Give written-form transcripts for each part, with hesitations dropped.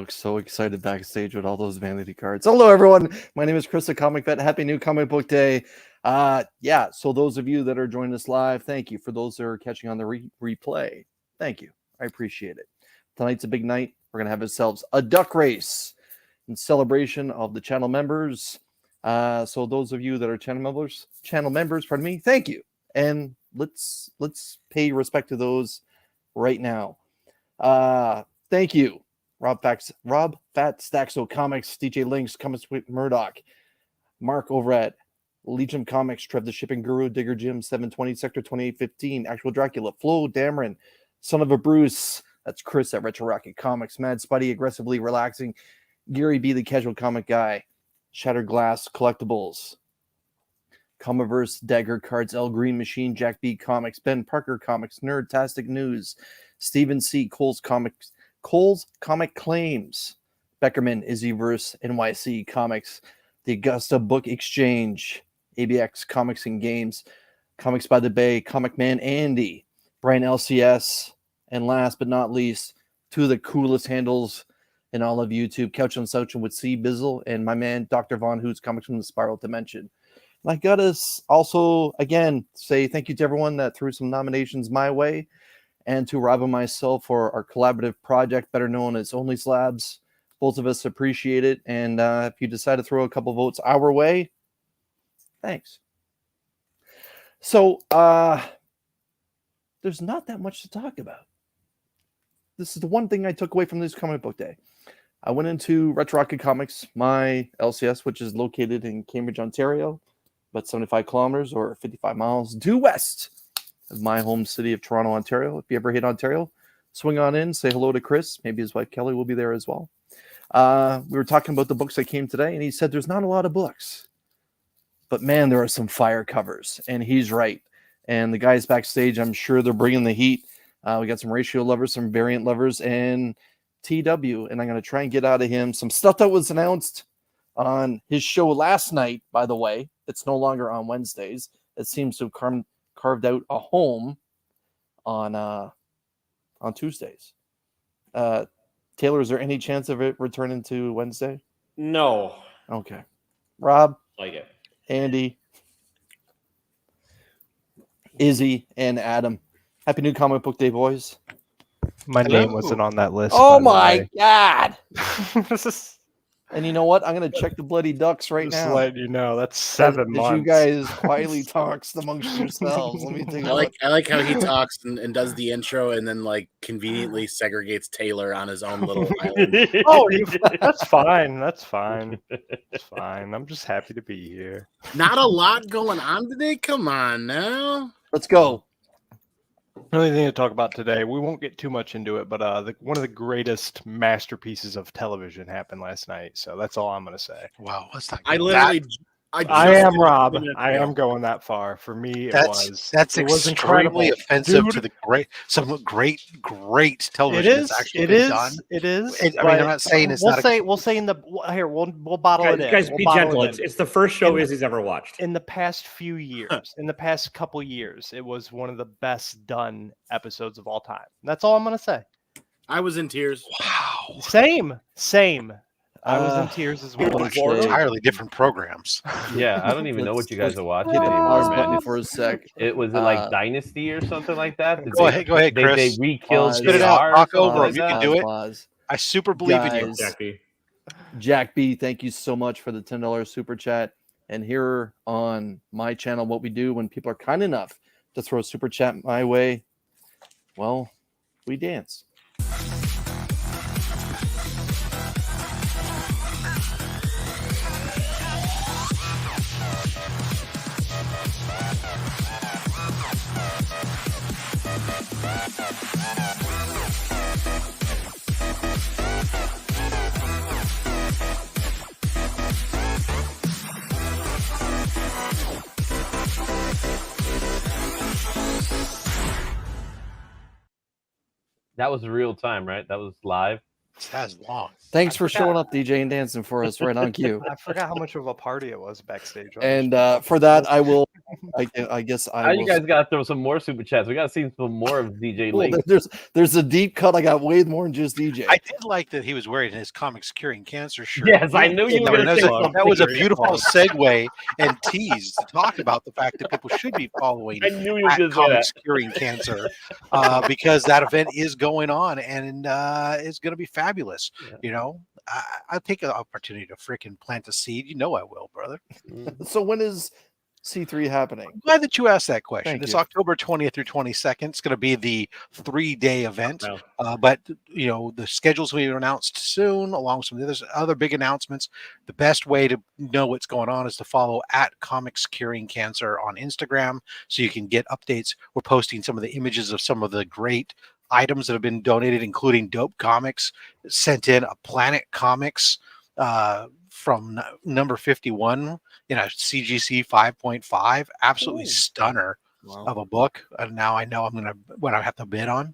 looks so excited backstage with all those vanity cards. Hello, everyone. My name is Chris, the Comic Vet. Happy New Comic Book Day. So those of you that are joining us live, thank you. For those that are catching on the replay, thank you. I appreciate it. Tonight's a big night. We're going to have ourselves a duck race in celebration of the channel members. So those of you that are channel members, pardon me, thank you. And let's pay respect to those right now. Thank you, Rob Fat Staxo Comics, DJ Links, Comics with Murdoch, Mark over at Legion Comics, Trev the Shipping Guru, Digger Jim, 720 Sector 2815, Actual Dracula, Flo Dameron, Son of a Bruce, that's Chris at Retro Rocket Comics, Mad Spuddy, Aggressively Relaxing, Gary B, the Casual Comic Guy, Shattered Glass Collectibles, Comiverse, Dagger Cards, L Green Machine, Jack B Comics, Ben Parker Comics, Nerdtastic News, Stephen C, Cole's Comic Claims, Beckerman, Izzyverse, NYC Comics, the Augusta Book Exchange, ABX Comics and Games, Comics by the Bay, Comic Man Andy, Brian LCS, and last but not least, two of the coolest handles in all of YouTube, Couch on Souchin with C Bizzle, and my man Dr. Von Hoots, Comics from the Spiral Dimension. And I got to also, again, say thank you to everyone that threw some nominations my way, and to Rob and myself for our collaborative project, better known as Only Slabs. Both of us appreciate it. And if you decide to throw a couple votes our way, thanks. So there's not that much to talk about. This is the one thing I took away from this comic book day. I went into Retro Rocket Comics, my LCS, which is located in Cambridge, Ontario, about 75 kilometers or 55 miles due west of my home city of Toronto, Ontario. If you ever hit Ontario, swing on in, say hello to Chris. Maybe his wife Kelly will be there as well. We were talking about the books that came today, and he said there's not a lot of books. But man, there are some fire covers, and he's right. And the guys backstage, I'm sure they're bringing the heat. We got some ratio lovers, some variant lovers, and TW. And I'm going to try and get out of him some stuff that was announced on his show last night, by the way. It's no longer on Wednesdays. It seems to have carved out a home on Tuesdays. Taylor, is there any chance of it returning to Wednesday? No. Okay. Rob, Like it. Andy, Izzy, and Adam. Happy New Comic Book Day, boys. My name wasn't on that list. Oh my God. And you know what? I'm going to check the bloody ducks right Just now. letting you know, that's 7 months. You guys quietly talks amongst yourselves. Let me take a look. I like how he talks and does the intro and then like conveniently segregates Taylor on his own little island. Oh, that's fine. That's fine. It's fine. I'm just happy to be here. Not a lot going on today. Come on now. Let's go. The only thing to talk about today, we won't get too much into it, but one of the greatest masterpieces of television happened last night. So that's all I'm going to say. Wow, let's not. I am Rob. I am going that far. For me, That's it was extremely offensive to the some great television. It is. I mean, I'm not saying it's not. We'll say in the here. We'll bottle it in. Guys, be gentle. It's the first show Izzy's ever watched. In the past few years, in the past couple years, it was one of the best done episodes of all time. That's all I'm going to say. I was in tears. Wow. Same. I was in tears as well. Entirely different programs. Yeah, I don't even know what you guys are watching I was anymore, man. for a sec. It was like Dynasty or something like that. Go ahead, Chris. They re-killed Spit it out. Talk over him. You can do it. Pause. I super believe in you. Guys, Jack B, thank you so much for the $10 super chat. And here on my channel, what we do when people are kind enough to throw a super chat my way, well, we dance. That was real time, right? That was live. That's long. Thanks for showing up, DJ, and dancing for us right on cue. I forgot how much of a party it was backstage. And for that, I will I guess Now I you will. guys gotta throw some more super chats. We gotta see some more of DJ Well, Link. there's a deep cut. I got way more than just DJ. I did like that he was wearing his Comics Curing Cancer shirt. Yes, I knew you were gonna say something. That was a beautiful segue and tease to talk about the fact that people should be following I knew you were at gonna say that. Comics Curing Cancer because that event is going on and it's going to be fabulous. Yeah. You know, I'll take an opportunity to freaking plant a seed. You know I will, brother. So when is C3 happening? I'm glad that you asked that question. Thank It's you. October 20th through 22nd. It's going to be the 3-day event. Wow. But you know, the schedules will be announced soon, along with some of the other big announcements. The best way to know what's going on is to follow at Comics Curing Cancer on Instagram, so you can get updates. We're posting some of the images of some of the great items that have been donated, including dope comics sent in. A Planet Comics from number 51 in a CGC 5.5, absolutely stunner of a book. And now I know what I have to bid on.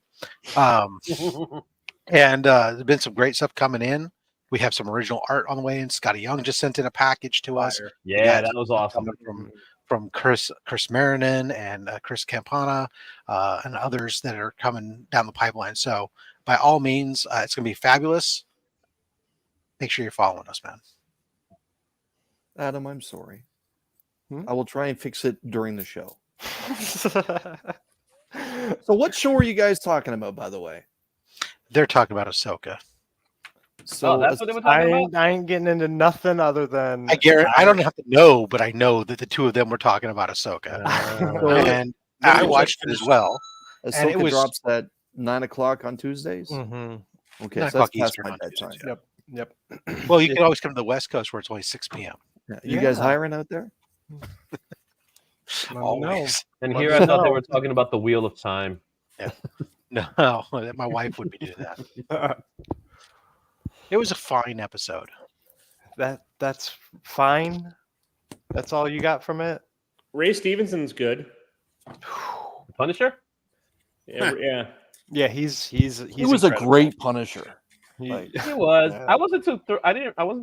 And there's been some great stuff coming in. We have some original art on the way, and Scotty Young just sent in a package to us. Yeah, that was awesome. From Chris Marinan and Chris Campana and others that are coming down the pipeline. So by all means, it's going to be fabulous. Make sure you're following us, man. Adam, I'm sorry. I will try and fix it during the show. So what show are you guys talking about, by the way? They're talking about Ahsoka. So that's what they were talking about? I ain't getting into nothing other than I don't have to know, but I know that the two of them were talking about Ahsoka. And I watched it as well. And it Ahsoka was drops at 9 o'clock on Tuesdays. Mm-hmm. Okay, 9 so that's o'clock past Eastern my on bedtime. Tuesdays, Yep. well, you can always come to the West Coast where it's only 6 p.m. Yeah. You guys hiring out there? Always. And here I thought they were talking about the Wheel of Time. No, my wife would be doing that. It was a fine episode. That's fine. That's all you got from it. Ray Stevenson's good. Punisher? Yeah. Yeah, he's He was incredible. a great Punisher. He- He was. Yeah. I wasn't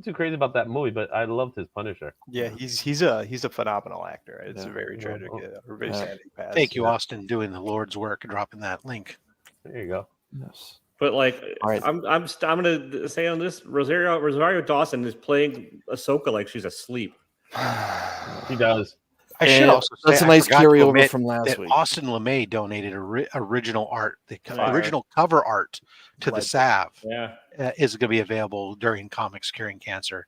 too crazy about that movie, but I loved his Punisher. yeah, he's a phenomenal actor. It's Yeah. very tragic. Very sad he passed. Thank you, Austin, doing the Lord's work and dropping that link. There you go. Yes. But like, All right. I'm gonna say on this, Rosario Dawson is playing Ahsoka like she's asleep. He does. I should And also say that's a I nice forgot to carryover omit from last that week. Austin LeMay donated original art, the Fire. original cover art to the Legend. salve Yeah. is going to be available during Comics Curing Cancer.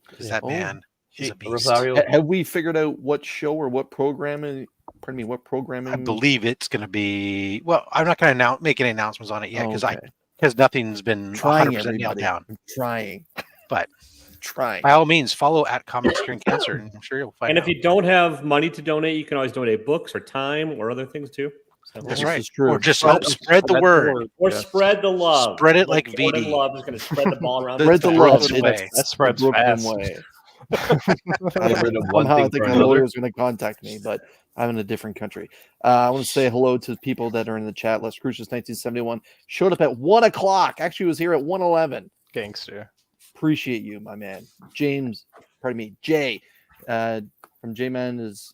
Because that Oh. man is a beast. Rosario. Have we figured out what show or what programming? Pardon me, what programming? I believe it's going to be. Well, I'm not going to make any announcements on it yet because Okay. because nothing's been Trying 100% nailed everybody. down. I'm trying. But trying. by all means, follow at Comics Curing Cancer, and I'm sure you'll find And out. if you don't have money to donate, you can always donate books or time or other things too. So, That's This right. is true. Or just help spread the word. or Yes. spread the love. Spread it like Jordan VD. Love is going to spread the ball around. Spread the the love. Brooklyn It's way. That spreads the Brooklyn fast. way. Get rid of one Somehow I thing think for my another. lawyer is going to contact me, but I'm in a different country. I want to say hello to people that are in the chat. Les Crucius 1971 showed up at 1 o'clock. Actually, was here at 1:11. Gangster. Appreciate you, my man. Jay from J-Man is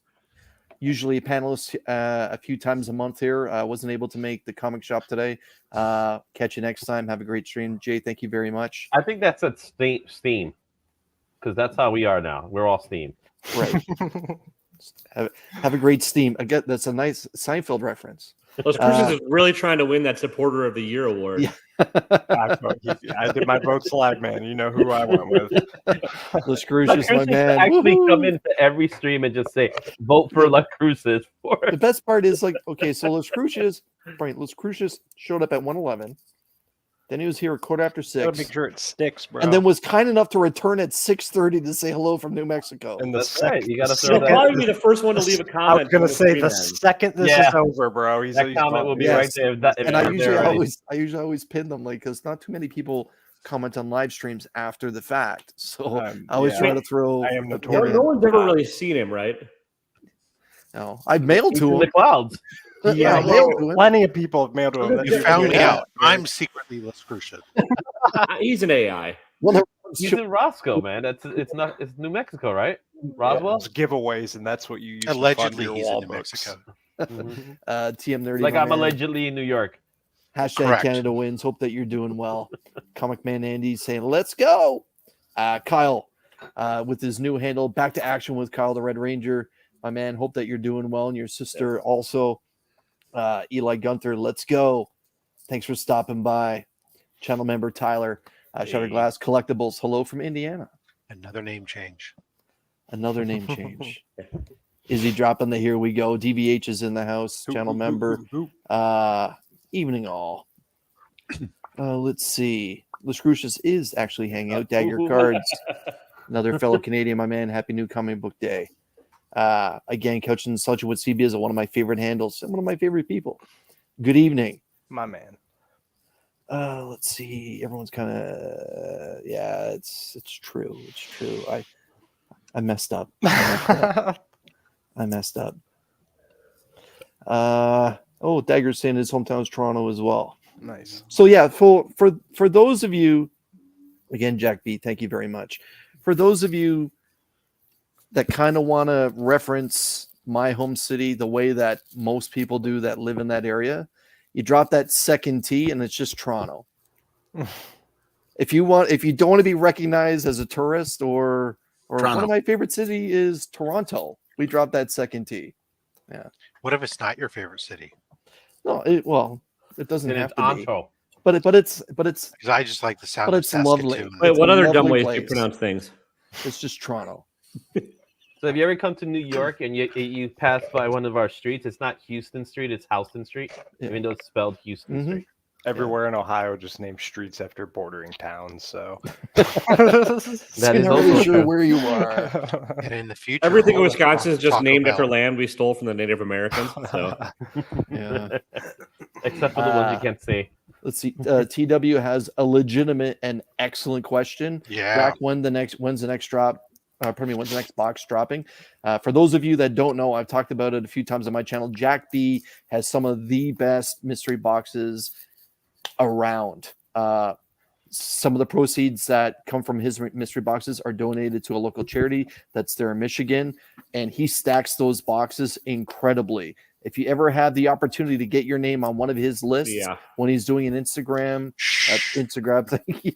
usually a panelist a few times a month here. Wasn't able to make the comic shop today. Catch you next time. Have a great stream. Jay, thank you very much. I think that's at Steam. Because that's how we are now. We're all Steam. Right. have a great Steam. Again, that's a nice Seinfeld reference. Los Cruces is really trying to win that Supporter of the Year award. Yeah. I did my vote slag, man. You know who I went with. Les Crucius, my man. Actually Woohoo! come into every stream and just say, vote for La Cruces. The best part is like, okay, so Les Crucius showed up at 1:11. Then he was here a quarter after Gotta 6. make sure it sticks, bro. And then was kind enough to return at 6:30 to say hello from New Mexico. And the That's right. You got to He'll throw probably that. be the first one to leave a I comment. was gonna from say the stream second this Yeah. is over, bro. He's That comment will be Yes. right there. If that, if And I you're usually there already. always pin them, like, because not too many people comment on live streams after the fact. So I always yeah. try to throw. I am No, notorious. no one's ever really seen him, right? No, I mailed He's to in him. the clouds. Yeah, I mailed to him. plenty of people have mailed to him. You found me out. I'm secretly Les Crucius. He's an AI. Well, He's in Roscoe, man. It's New Mexico, right? Roswell. It's giveaways, and that's what you use Allegedly, to fund he's your in wall New books. Mexico. Mhm. TM Nerdy. Like my I'm man. allegedly in New York. Hashtag Correct. Canada wins. Hope that you're doing well. Comic Man Andy saying, let's go. Kyle with his new handle, back to action with Kyle the Red Ranger. My man, hope that you're doing well. And your sister also, Eli Gunther, let's go. Thanks for stopping by. Channel member Tyler, Shutter Glass Collectibles, hello from Indiana. Another name change. Another name change. Izzy dropping the here we go. DVH is in the house. Channel member. Evening all. Let's see. Lascrucius is actually hanging out. Dagger Cards. Another fellow Canadian, my man. Happy new comic book day. Again, Couch and Such with CB is one of my favorite handles and one of my favorite people. Good evening. My man. Let's see. Everyone's kind of it's true. It's true. I messed up. I messed up. Dagger's saying his hometown is Toronto as well. Nice. So yeah, for those of you, again, Jack B, thank you very much. For those of you that kind of want to reference my home city the way that most people do that live in that area, you drop that second T and it's just Toronto. If you don't want to be recognized as a tourist or Toronto. one of my favorite city is Toronto, we drop that second T. Yeah. What if it's not your favorite city? No, it doesn't And have it's to be. Ancho. But it's Because I just like the sound But of it's lovely. Saskatoon. Wait, It's what a other dumb lovely ways do you place. pronounce things? It's just Toronto. So have you ever come to New York and you pass by one of our streets? It's not Houston Street, it's Houston Street, Yeah. even though it's spelled Houston Mhm. Street. Everywhere in Ohio just named streets after bordering towns. So That is not also really sure true. where you are. And in the future, Everything in we'll Wisconsin is just Taco named after Bell. land we stole from the Native Americans. So Yeah. Except for the ones you can't say. Let's see. TW has a legitimate and excellent question. Yeah. Jack, when's the next drop? When's the next box dropping? For those of you that don't know, I've talked about it a few times on my channel. Jack B has some of the best mystery boxes around. Some of the proceeds that come from his mystery boxes are donated to a local charity that's there in Michigan, and he stacks those boxes incredibly. If you ever have the opportunity to get your name on one of his lists yeah, when he's doing an Instagram thing,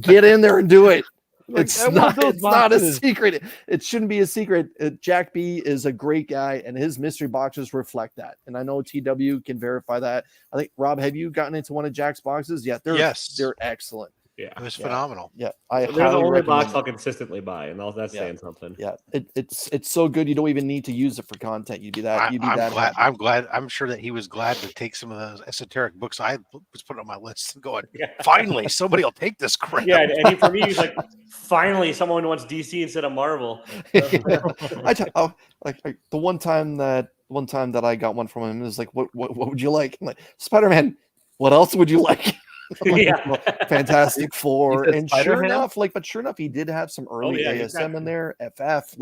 get in there and do it. Like, It's I want not. those It's not a boxes. secret. It shouldn't be a secret. Jack B is a great guy, and his mystery boxes reflect that. And I know TW can verify that. I think Rob, have you gotten into one of Jack's boxes? Yeah, they're excellent. yeah. It was Yeah. phenomenal. Yeah, I They're the highly only recommend box it. I'll consistently buy, and that's Yeah. saying something. Yeah, it's so good. You don't even need to use it for content. You'd be that. I'm that glad. happy. I'm glad. I'm sure that he was glad to take some of those esoteric books I was putting on my list and going, Yeah. finally, somebody will take this crap. Yeah, and for me, he's like, finally, someone wants DC instead of Marvel. Like the one time that I got one from him, it was like, what would you like? I'm like, Spider-Man. What else would you like? Yeah. Fantastic Four. said And sure Spider-Ham? enough, he did have some early yeah, he's got- ASM in there, FF.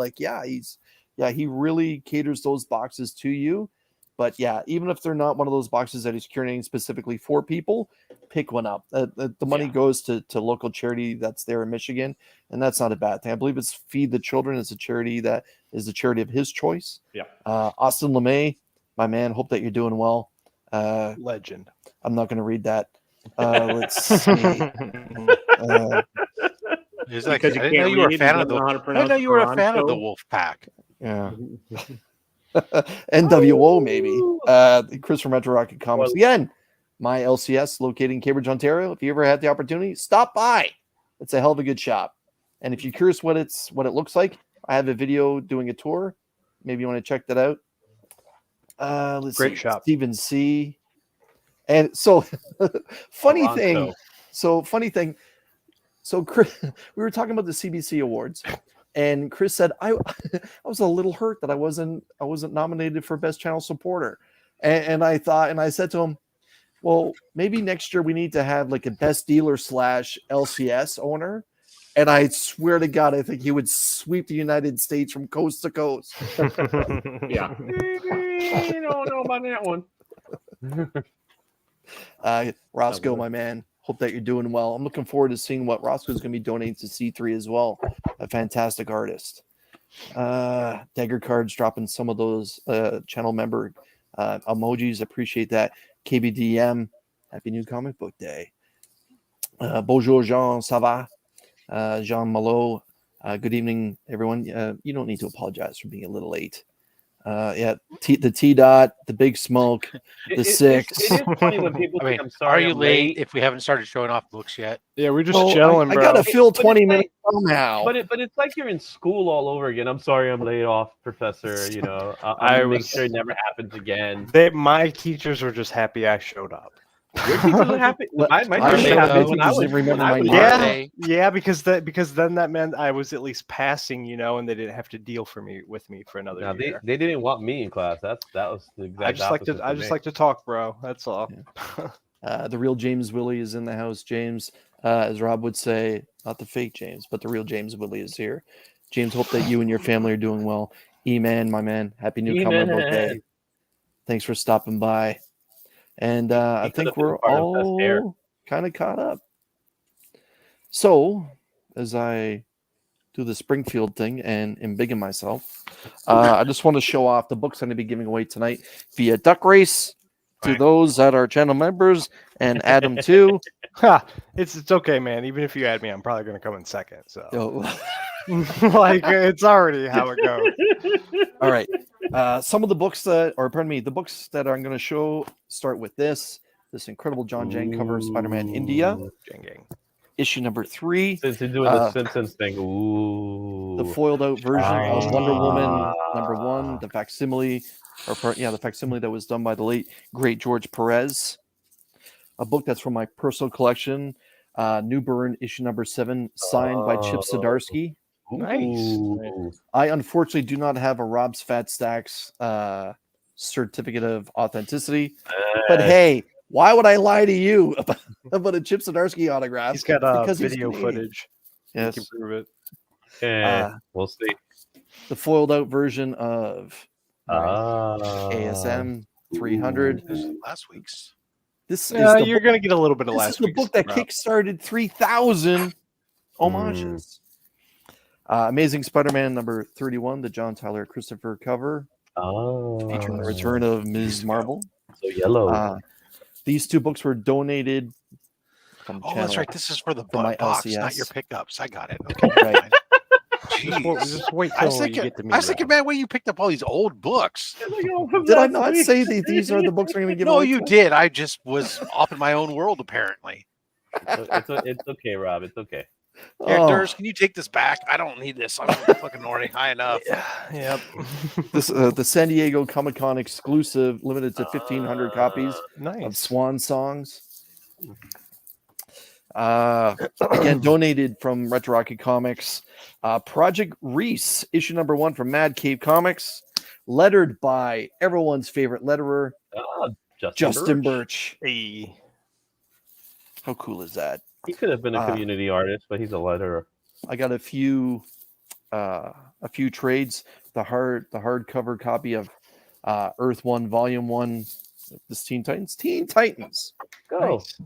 He really caters those boxes to you. But yeah, even if they're not one of those boxes that he's curating specifically for people, pick one up. The money goes to local charity that's there in Michigan, and that's not a bad thing. I believe it's Feed the Children. It's a charity that is the charity of his choice. Yeah. Austin LeMay, my man, hope that you're doing well. Legend. I'm not going to read that. Let's see. It's like, Because I you didn't know can't you were a read, fan you of don't know how to the. I didn't pronounce know you were a fan of the Toronto. Wolf Pack. Yeah. NWO maybe. Chris from Retro Rocket Comics. Again, my LCS located in Cambridge, Ontario. If you ever had the opportunity, stop by. It's a hell of a good shop. And if you're curious what it looks like, I have a video doing a tour. Maybe you want to check that out. Let's Great see. shop. Stephen C. And so funny Toronto. thing. So Chris, we were talking about the CBC awards, and Chris said I was a little hurt that I wasn't nominated for best channel supporter, and I said to him, well, maybe next year we need to have like a best dealer / LCS owner, and I swear to God, I think he would sweep the United States from coast to coast. Yeah. I don't know about that one. Roscoe, my man, hope that you're doing well. I'm looking forward to seeing what Roscoe's going to be donating to C3 as well. A fantastic artist. Dagger Cards dropping some of those channel member emojis. Appreciate that. KBDM, happy new comic book day. Bonjour Jean, ça va? Jean Malo, good evening, everyone. You don't need to apologize for being a little late. The T dot, the Big Smoke, the Six. It is funny when people I say mean, I'm sorry. are you I'm late if we haven't started showing off books yet? Yeah, we're just Oh, chilling, I bro. gotta fill But 20 it's minutes somehow. But it's like you're in school all over again. I'm sorry, I'm laid off, professor. You know, I I'll make was- sure it never happens again. My teachers were just happy I showed up. Your teachers are happy. My teachers I were showed happy up. when I was. Didn't remember when I my was name. young. Birthday. Yeah, because then that meant I was at least passing, and they didn't have to deal with me for another Now year. they didn't want me in class. That was the exact I just like opposite to for I just me. like to talk, bro. That's all. The real James Willie is in the house. James, as Rob would say, not the fake James, but the real James Willie is here. James, hope that you and your family are doing well. E-Man, my man, happy new comic book day. Thanks for stopping by. And I could've think been we're part of Best Hair. all kind of caught up. So, as I do the Springfield thing and embiggen myself, I just want to show off the books I'm going to be giving away tonight via Duck Race to Right. those that are channel members and add them too. Ha, it's okay, man. Even if you add me, I'm probably gonna come in second. So Oh, like it's already how it goes. all right. Some of the books the books that I'm going to show start with this incredible John Jang cover of Spider-Man India, Jing-gang. issue number 3. Since you're doing the Simpsons thing, ooh, The foiled out version of Wonder Woman number 1, Ah. the facsimile, the facsimile that was done by the late great George Perez. A book that's from my personal collection, New Burn issue number 7, signed by Chip Zdarsky. Nice. Ooh. I unfortunately do not have a Rob's Fat Stacks certificate of authenticity, but hey, why would I lie to you about a Chip Zdarsky autograph? He's got Because he's video Canadian. footage. Yes, You can prove it. Okay, we'll see. the foiled out version of Ah, ASM 300. Last week's. This Yeah, is the you're gonna get a little bit of This is last the week's book that bro. kickstarted 3,000 homages. Amazing Spider-Man number 31, the John Tyler Christopher cover, featuring the return of Ms. Marvel. So yellow. These two books were donated from the Oh, channel. that's right. This is for the For my box, not LCS. your pickups. I got it. Okay. Right. Just wait I was till you thinking, get to me. I was thinking, man, when you picked up all these old books. Did I not say that these are the books we're going to give No, away you tonight? did. I just was off in my own world, apparently. It's okay, Rob. It's okay. Here, Oh, Durs, can you take this back? I don't need this. I'm fucking already high enough. Yep. this the San Diego Comic-Con exclusive, limited to 1,500 copies of Nice. Swan Songs. Again, donated from Retro Rocket Comics. Project Reese, issue number 1 from Mad Cave Comics, lettered by everyone's favorite letterer, Justin Birch. Hey. How cool is that? He could have been a community artist, but he's a letterer. I got a few trades. The hardcover copy of Earth 1 Volume 1, this Teen Titans. Teen Titans. Go. Nice.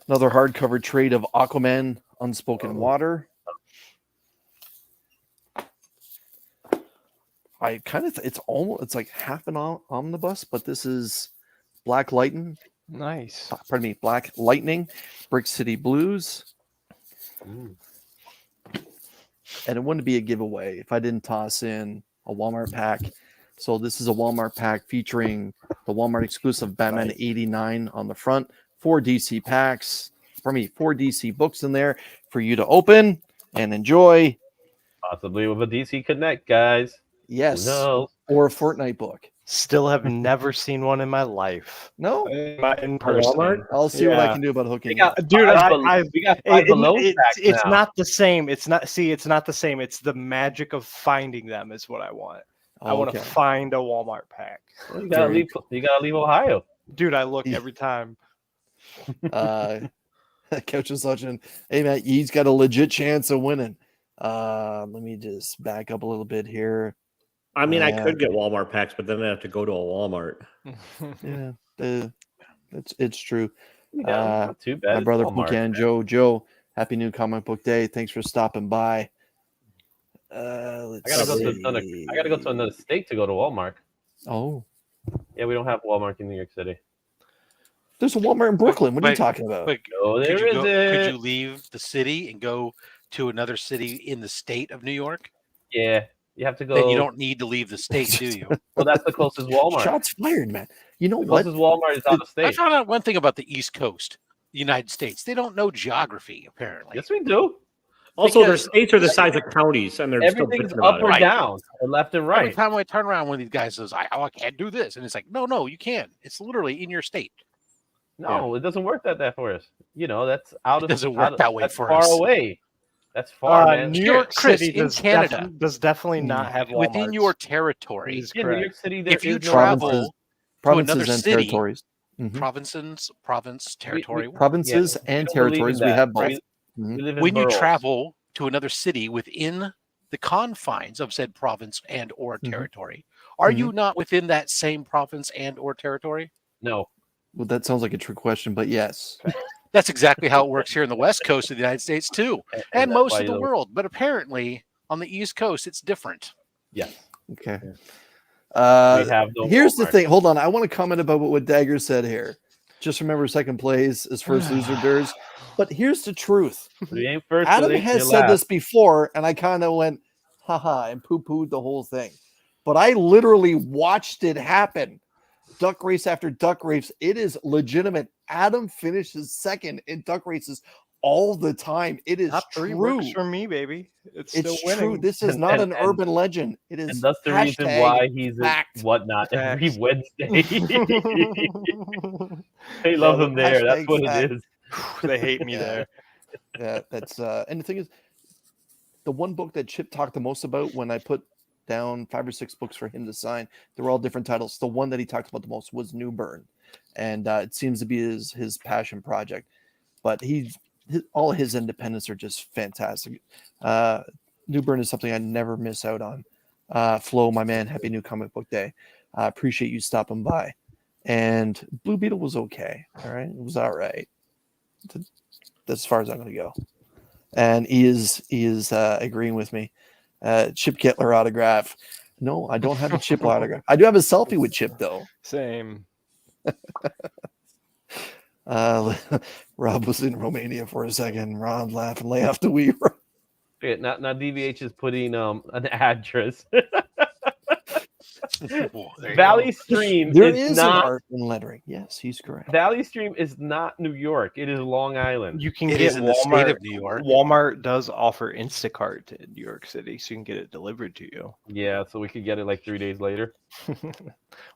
Another hardcover trade of Aquaman Unspoken Water. I kind of it's like half an omnibus, but this is Black Lightning. Nice. Black Lightning, Brick City Blues. Ooh. And it wouldn't be a giveaway if I didn't toss in a Walmart pack. So this is a Walmart pack featuring the Walmart exclusive Batman 89 on the front. 4 DC packs. 4 DC books in there for you to open and enjoy. Possibly with a DC Connect, guys. Yes. No. Or a Fortnite book. Still have never seen one in my life. No. In person. Walmart? I'll see what I Yeah. can do about hooking We got it. Dude, we got 5 balloon packs it's now. not the same. It's not the same. It's the magic of finding them is what I want. I want to Okay. find a Walmart pack. You gotta leave Ohio. Dude, I look Yeah. every time. Couch is such an hey man, he's got a legit chance of winning. Let me just back up a little bit here. I mean, I Yeah. could get Walmart packs, but then I have to go to a Walmart. Yeah, it's true. Yeah, not too bad. My It's brother Walmart. Pukan Joe Happy New Comic Book Day. Thanks for stopping by. I gotta go to another state to go to Walmart. Oh, Yeah, we don't have Walmart in New York City. there's a Walmart in Brooklyn. What are you Wait, talking about? But No, could there you go, could isn't. you leave the city and go to another city in the state of New York? Yeah, you have to go. Then you don't need to leave the state, do you? Well, that's the closest Walmart. Shots fired, man. You know The what? closest Walmart is out of I state. found out one thing about the East Coast, the United States. They don't know geography, apparently. Yes, we do. Also, their Because- states are the size of counties, and they're still Everything's bitching about up it. or Right. down, or left and Every right. time I turn around, one of these guys says, I can't do this. And it's like, no, you can. It's literally in your state. No, it doesn't work that for us. You know, that's out of. doesn't work out of- that way that's for far us. away. That's far, man. New Sure, York Chris, City in does, Canada. does definitely not have Walmarts. Within your territory, Is Yeah, New York correct. City. There if you is no travel Walmart. to Provinces another and city, territories. Mhm. province, territory. Provinces we and don't believe in territories. We that. have both. We Mhm. live in When you boroughs. travel to another city within the confines of said province and or Mhm. territory, are you not within that same province and or territory? No, Well, that sounds like a trick question, but yes. That's exactly how it works here in the West Coast of the United States too, and that's most why of the you- world. But apparently on the East Coast, it's different. Yes, Okay. we Uh, have no. here's the Walmart. thing. Hold on. I want to comment about what Dagger said here. Just remember, second place is first loser durs. But here's the truth. We ain't first. Adam we ain't has said last. this before, and I kind of went, haha, and poo-pooed the whole thing. But I literally watched it happen. Duck race after duck race. It is legitimate. Adam finishes second in duck races all the time. It is Top three true. works for me, baby. It's still It's winning. true. This is And- not and- an urban legend. It is And that's the reason hashtag why he's fact. in whatnot every Facts. Wednesday. They love him there. That's Hashtag what fact. it is. They hate me Yeah. there. Yeah, that's and the thing is, the one book that Chip talked the most about when I put down 5 or 6 books for him to sign, they were all different titles. The one that he talked about the most was New Burn, and it seems to be his passion project. But all his independents are just fantastic. New Burn is something I never miss out on. Flo, my man, happy New Comic Book Day. I appreciate you stopping by. And Blue Beetle was okay. All right, it was all right. That's as far as I'm going to go. And he is agreeing with me. Chip Kettler autograph. No, I don't have a Chip autograph. I do have a selfie with Chip though. Same. Rob was in Romania for a second. Rob laughing, lay off the wheel. Okay, now DVH is putting an address. Well, there you Valley go. Stream There is is not an art in lettering. Yes, he's correct. Valley Stream is not New York. It is Long Island. You can It get is in the state Walmart. of New York. Walmart does offer Instacart in New York City, so you can get it delivered to you, Yeah, so we could get it like 3 days later.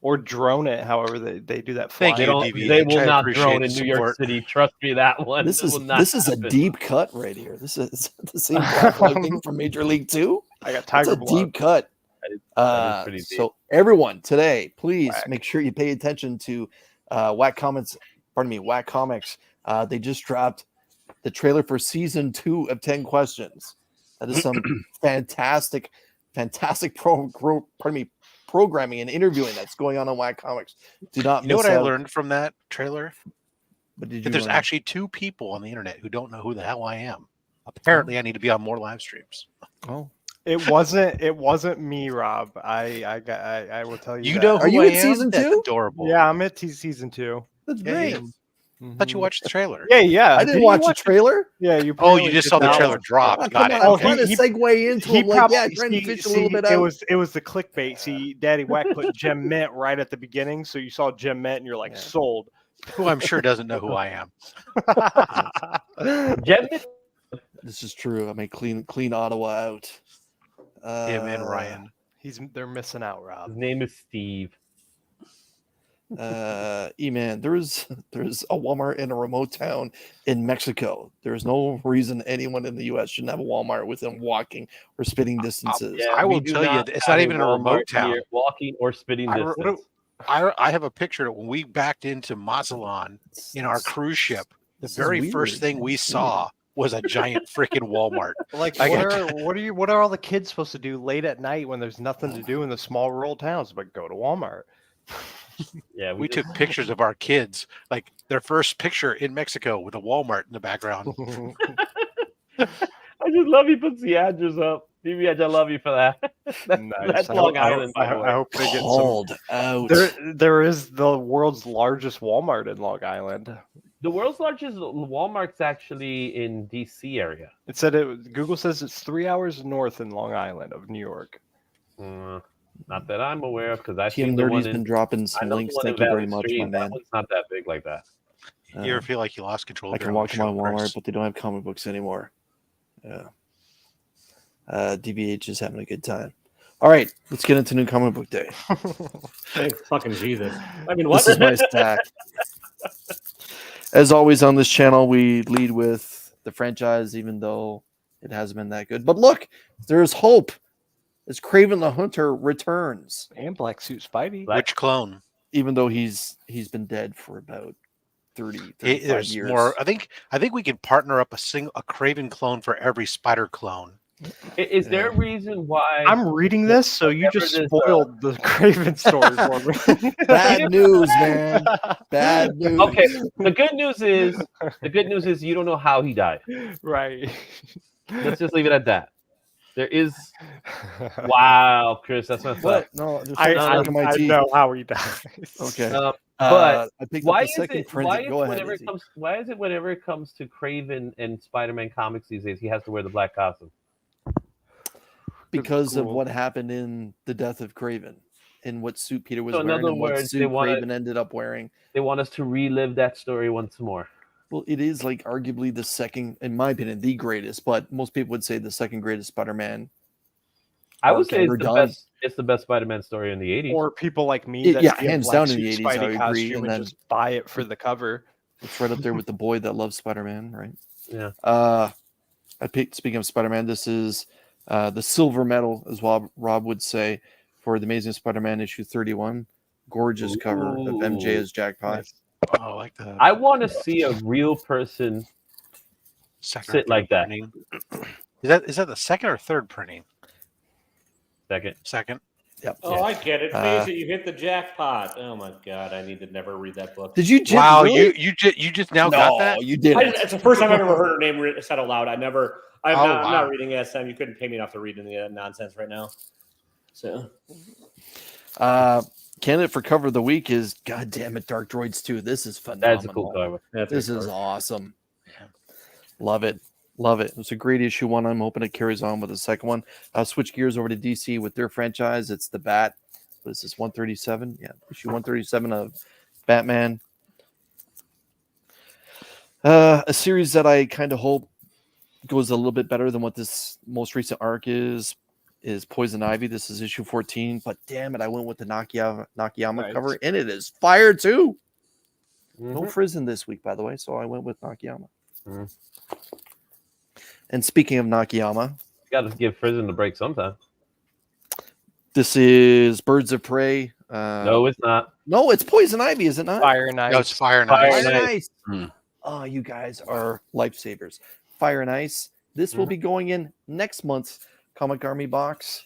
or drone it. However, they do that. Thank They flying. you, don't. DVH. They will I not appreciate drone the in New York support. City. Trust me, that one. This will not is a happen. deep cut right here. This is the same black looking from Major League 2. I got It's tiger a blood. deep cut. That is pretty deep. So everyone today, please Whack. make sure you pay attention to Whack Comics. Whack Comics. They just dropped the trailer for season 2 of 10 Questions. That is some fantastic programming and interviewing that's going on Whack Comics. Do not You know miss what I out. learned from that trailer? What did you That there's learn? actually 2 people on the internet who don't know who the hell I am. Apparently, I need to be on more live streams. Oh. It wasn't me, Rob. I will tell you. You that. know who Are you I in am? season That's 2? adorable. Yeah, I'm at season 2. That's Yeah, great. yeah. Thought you watched the trailer. Yeah. I Did didn't you watch the trailer. Yeah, you. Oh, you barely just did saw the that trailer one. drop. Oh, Got come it. on, I was Okay. trying to segue into He it. Like, probably yeah, trying to fish a little bit it out. was the clickbait. See, Daddy Wack put Gem Mint right at the beginning, so you saw Gem Mint and you're like Yeah. sold. Who I'm sure doesn't know who I am. Jen, This is true. I mean, clean Ottawa out. Him and Ryan. They're missing out, Rob. his name is Steve. E-man, there's a Walmart in a remote town in Mexico. There's no reason anyone in the U.S. shouldn't have a Walmart within walking or spitting distances. Yeah, I we will do tell you, not it's have not even in a remote Walmart town. near walking or spitting I- distance. I have a picture of when we backed into Mazatlan in our cruise ship. The This is very first weird. thing we It's saw was a giant freaking Walmart. Like, I what are all the kids supposed to do late at night when there's nothing to do in the small rural towns but go to Walmart? Yeah, We just- took pictures of our kids, like their first picture in Mexico with a Walmart in the background. I just love he puts the address up. DB Edge, I love you for that. That's I Long hope, Island, by the way. I hope they get some. Called out. There is the world's largest Walmart in Long Island. The world's largest Walmart's actually in DC area. It said Google says it's 3 hours north in Long Island of New York. Not that I'm aware of, because I've Team seen the one Nerdy's in. been dropping I some know the links. one in Thank you very Valley much, Street. my man. That one's not that big like that. You ever feel like you lost control? I of can your walk own to my show, Walmart, Chris? but they don't have comic books anymore. Yeah. DBH is having a good time. All right, let's get into new comic book day. Thank fucking Jesus. I mean, what? This is my stack. As always on this channel, we lead with the franchise, even though it hasn't been that good. But look, there's hope as Kraven the Hunter returns, And Black Suit Spidey. Which clone? even though he's been dead for about 35 There's years. more. I think we could partner up a Craven clone for every Spider clone. Is there a reason why? I'm reading this, so you just Whatever this, spoiled the Craven story for me. Bad news, man. Bad news. Okay. The good news is you don't know how he died. Right. Let's just leave it at that. There is. Wow, Chris, that's messed What? up. No, there's I, something stuck in my teeth. know how he dies. Okay. But I picked why up is the second it? print. Why is Go ahead. whenever Izzy. it comes? Why is it whenever it comes to Craven and Spider-Man comics these days, he has to wear the black costume? Because of Cool. what happened in the death of Kraven and what suit Peter was So in wearing other and what words, they suit wanna- Kraven ended up wearing. They want us to relive that story once more. Well, it is like arguably the second, in my opinion, the greatest, but most people would say the second greatest Spider-Man. I would arc say it's ever the done. best. It's the best Spider-Man story in the '80s. Or people like me It- that yeah, see a hands Black down in Suit the 80s, Spidey I agree, costume and and then- just buy it for the cover. It's right up there with the boy that loves Spider-Man, right? Yeah. I picked. Speaking of Spider-Man, this is the silver medal, as Rob would say, for the Amazing Spider-Man issue 31. Gorgeous cover of MJ Ooh. as Jackpot. Nice. Oh, I like that. I want to see a real person Second or sit like third that. printing. Is that the second or third printing? second. Second. Yep. Oh, I get it. Uh, Face it, you hit the jackpot. Oh my god, I need to never read that book. Did you? Just, Wow, really? you just now got that? You did. It's the first time I've ever heard her name said aloud. I'm Oh, not wow. reading SM. You couldn't pay me enough to read any of that nonsense right now. So Candidate for cover of the week is God damn it, Dark Droids 2. This is phenomenal. That's a cool cover. that's a This good is cover. awesome. Love it. Love it. It was a great issue one. I'm hoping it carries on with the second one. I'll switch gears over to DC with their franchise. It's the Bat. What is this, 137? Yeah, issue 137 of Batman. A series that I kind of hope goes a little bit better than what this most recent arc is Poison Ivy. This is issue 14, but damn it, I went with the Nakayama Nice. cover, and it is fire too. No Mhm. Frizen this week, by the way, so I went with Nakayama. Mhm. And speaking of Nakayama, Got to give Frizen a break sometime. this is Birds of Prey. No, it's not. No, it's Poison Ivy, is it not? Fire and Ice. No, it's Fire and Fire Ice. and Fire and Ice. Ice. Hmm. Oh, you guys are lifesavers. Fire and Ice. This will be going in next month's Comic Army box.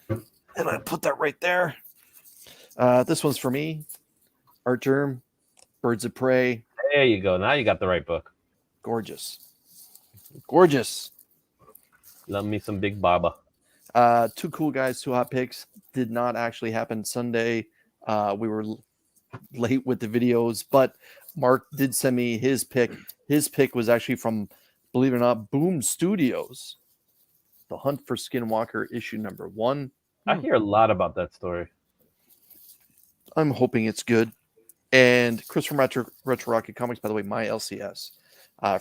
And I put that right there. This one's for me. Art Germ, Birds of Prey. There you go. Now you got the right book. Gorgeous. Gorgeous. Love me some Big Baba. Two cool guys, two hot picks. Did not actually happen Sunday. We were late with the videos, but Mark did send me his pick. His pick was actually from, believe it or not, Boom Studios. The Hunt for Skinwalker issue number 1. I hear a lot about that story. I'm hoping it's good. And Chris from Retro Rocket Comics, by the way, my LCS,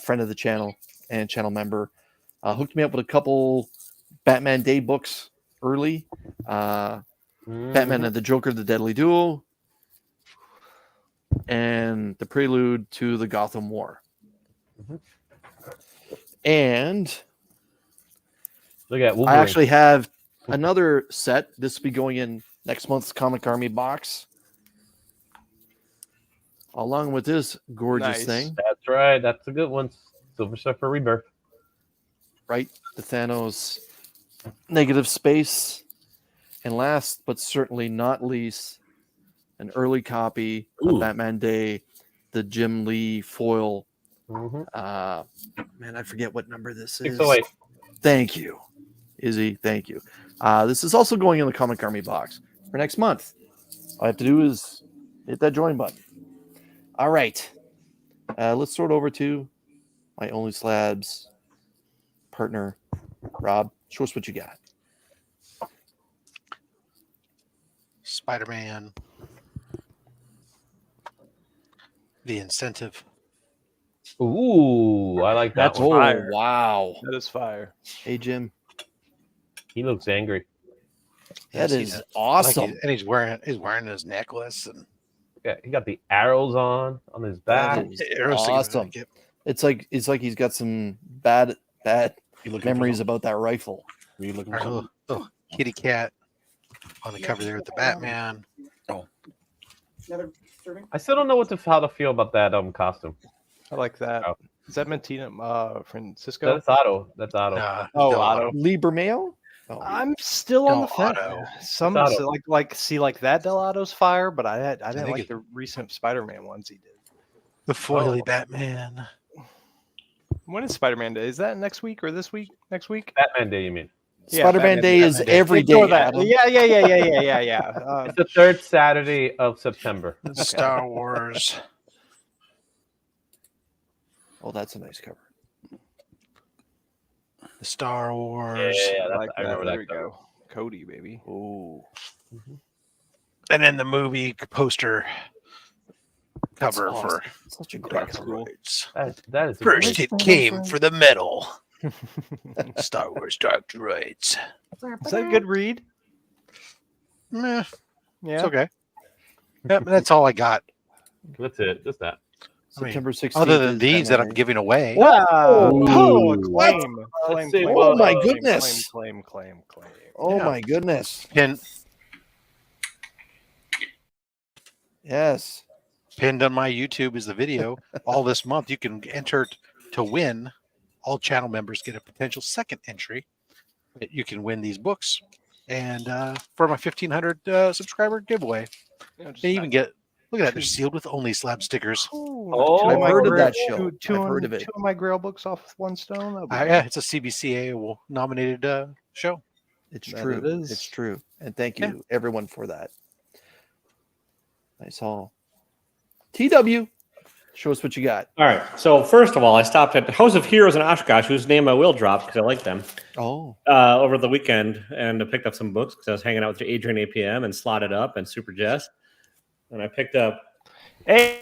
friend of the channel and channel member, hooked me up with a couple Batman Day books early. Batman and the Joker, the Deadly Duel, and the prelude to the Gotham War. And Look at I Wolverine. actually have another set. This will be going in next month's Comic Army box. Along with this gorgeous Nice. thing, That's right. That's a good one. Silver Surfer Rebirth. right? The Thanos negative space. And last but certainly not least, an early copy of Ooh. Batman Day, the Jim Lee foil Man, I forget what number this is. 608. Thank you, Izzy. Thank you. This is also going in the Comic Army box for next month. All I have to do is hit that join button. All right. Let's throw it over to my Only Slabs partner, Rob. Show us what you got. Spider-Man. The Incentive. Ooh, I like that That's one. fire. Wow. That is fire. Hey, Jim. He looks angry. That Yes, he is does. awesome. And he's wearing his necklace and Yeah, he got the arrows on his back. That is arrows sticking out of awesome. it. It's like he's got some bad You looking memories for about that rifle. Are you looking for Our something? little kitty cat on the cover there with the Batman. Another serving? I still don't know how to feel about that costume. I like that. Oh. Is that Mentina Francisco? That's Otto. That's Otto. Oh, Del Otto. Libermeo? Oh, I'm still on the Del fence. Otto. Some Otto. so like that Del Otto's fire, but I didn't think like it- the recent Spider-Man ones he did. The foily Oh. Batman. When is Spider-Man Day? Is that next week or this week? Next week? Batman Day, you mean? Yeah, Spider-Man Batman Day is Batman Day. every Ignore day. that. Adam. Yeah. It's the third Saturday of September. Star Wars. Oh, that's a nice cover. The Star Wars. Yeah, I that's, like I that. remember There that. we go. Cody, baby. Oh, And then the movie poster that's cover awesome. for Such a great Dark cover. Droids. That is a First great- it came for the medal. Star Wars Dark Droids. Is that a good read? Meh, Yeah. it's okay. Yeah, that's all I got. That's it. Just that. I mean, September 16th. Other than is these that I'm Batman Day. giving away. Wow. Ooh. Oh, claim. Let's see Claim. Oh my what- goodness. Claim. Oh Yeah. my goodness. Yes. Pinned on my YouTube is the video. All this month, you can enter to win. All channel members get a potential second entry. You can win these books, and for my 1,500 subscriber giveaway, they even get. Look at that; they're sealed with Only Slab stickers. Oh, I've heard of Grail- that show. I've heard of it. Two of my Grail books off with one stone. That'll be Yeah, it's a CBCA nominated show. It's That true. it is. It's true. And thank Yeah. you, everyone, for that. Nice haul. TW, show us what you got. All right. So first of all, I stopped at House of Heroes in Oshkosh, whose name I will drop because I like them. Oh, Over the weekend, and I picked up some books because I was hanging out with Adrian APM and Slotted Up and Super Jess, and I picked up. Hey.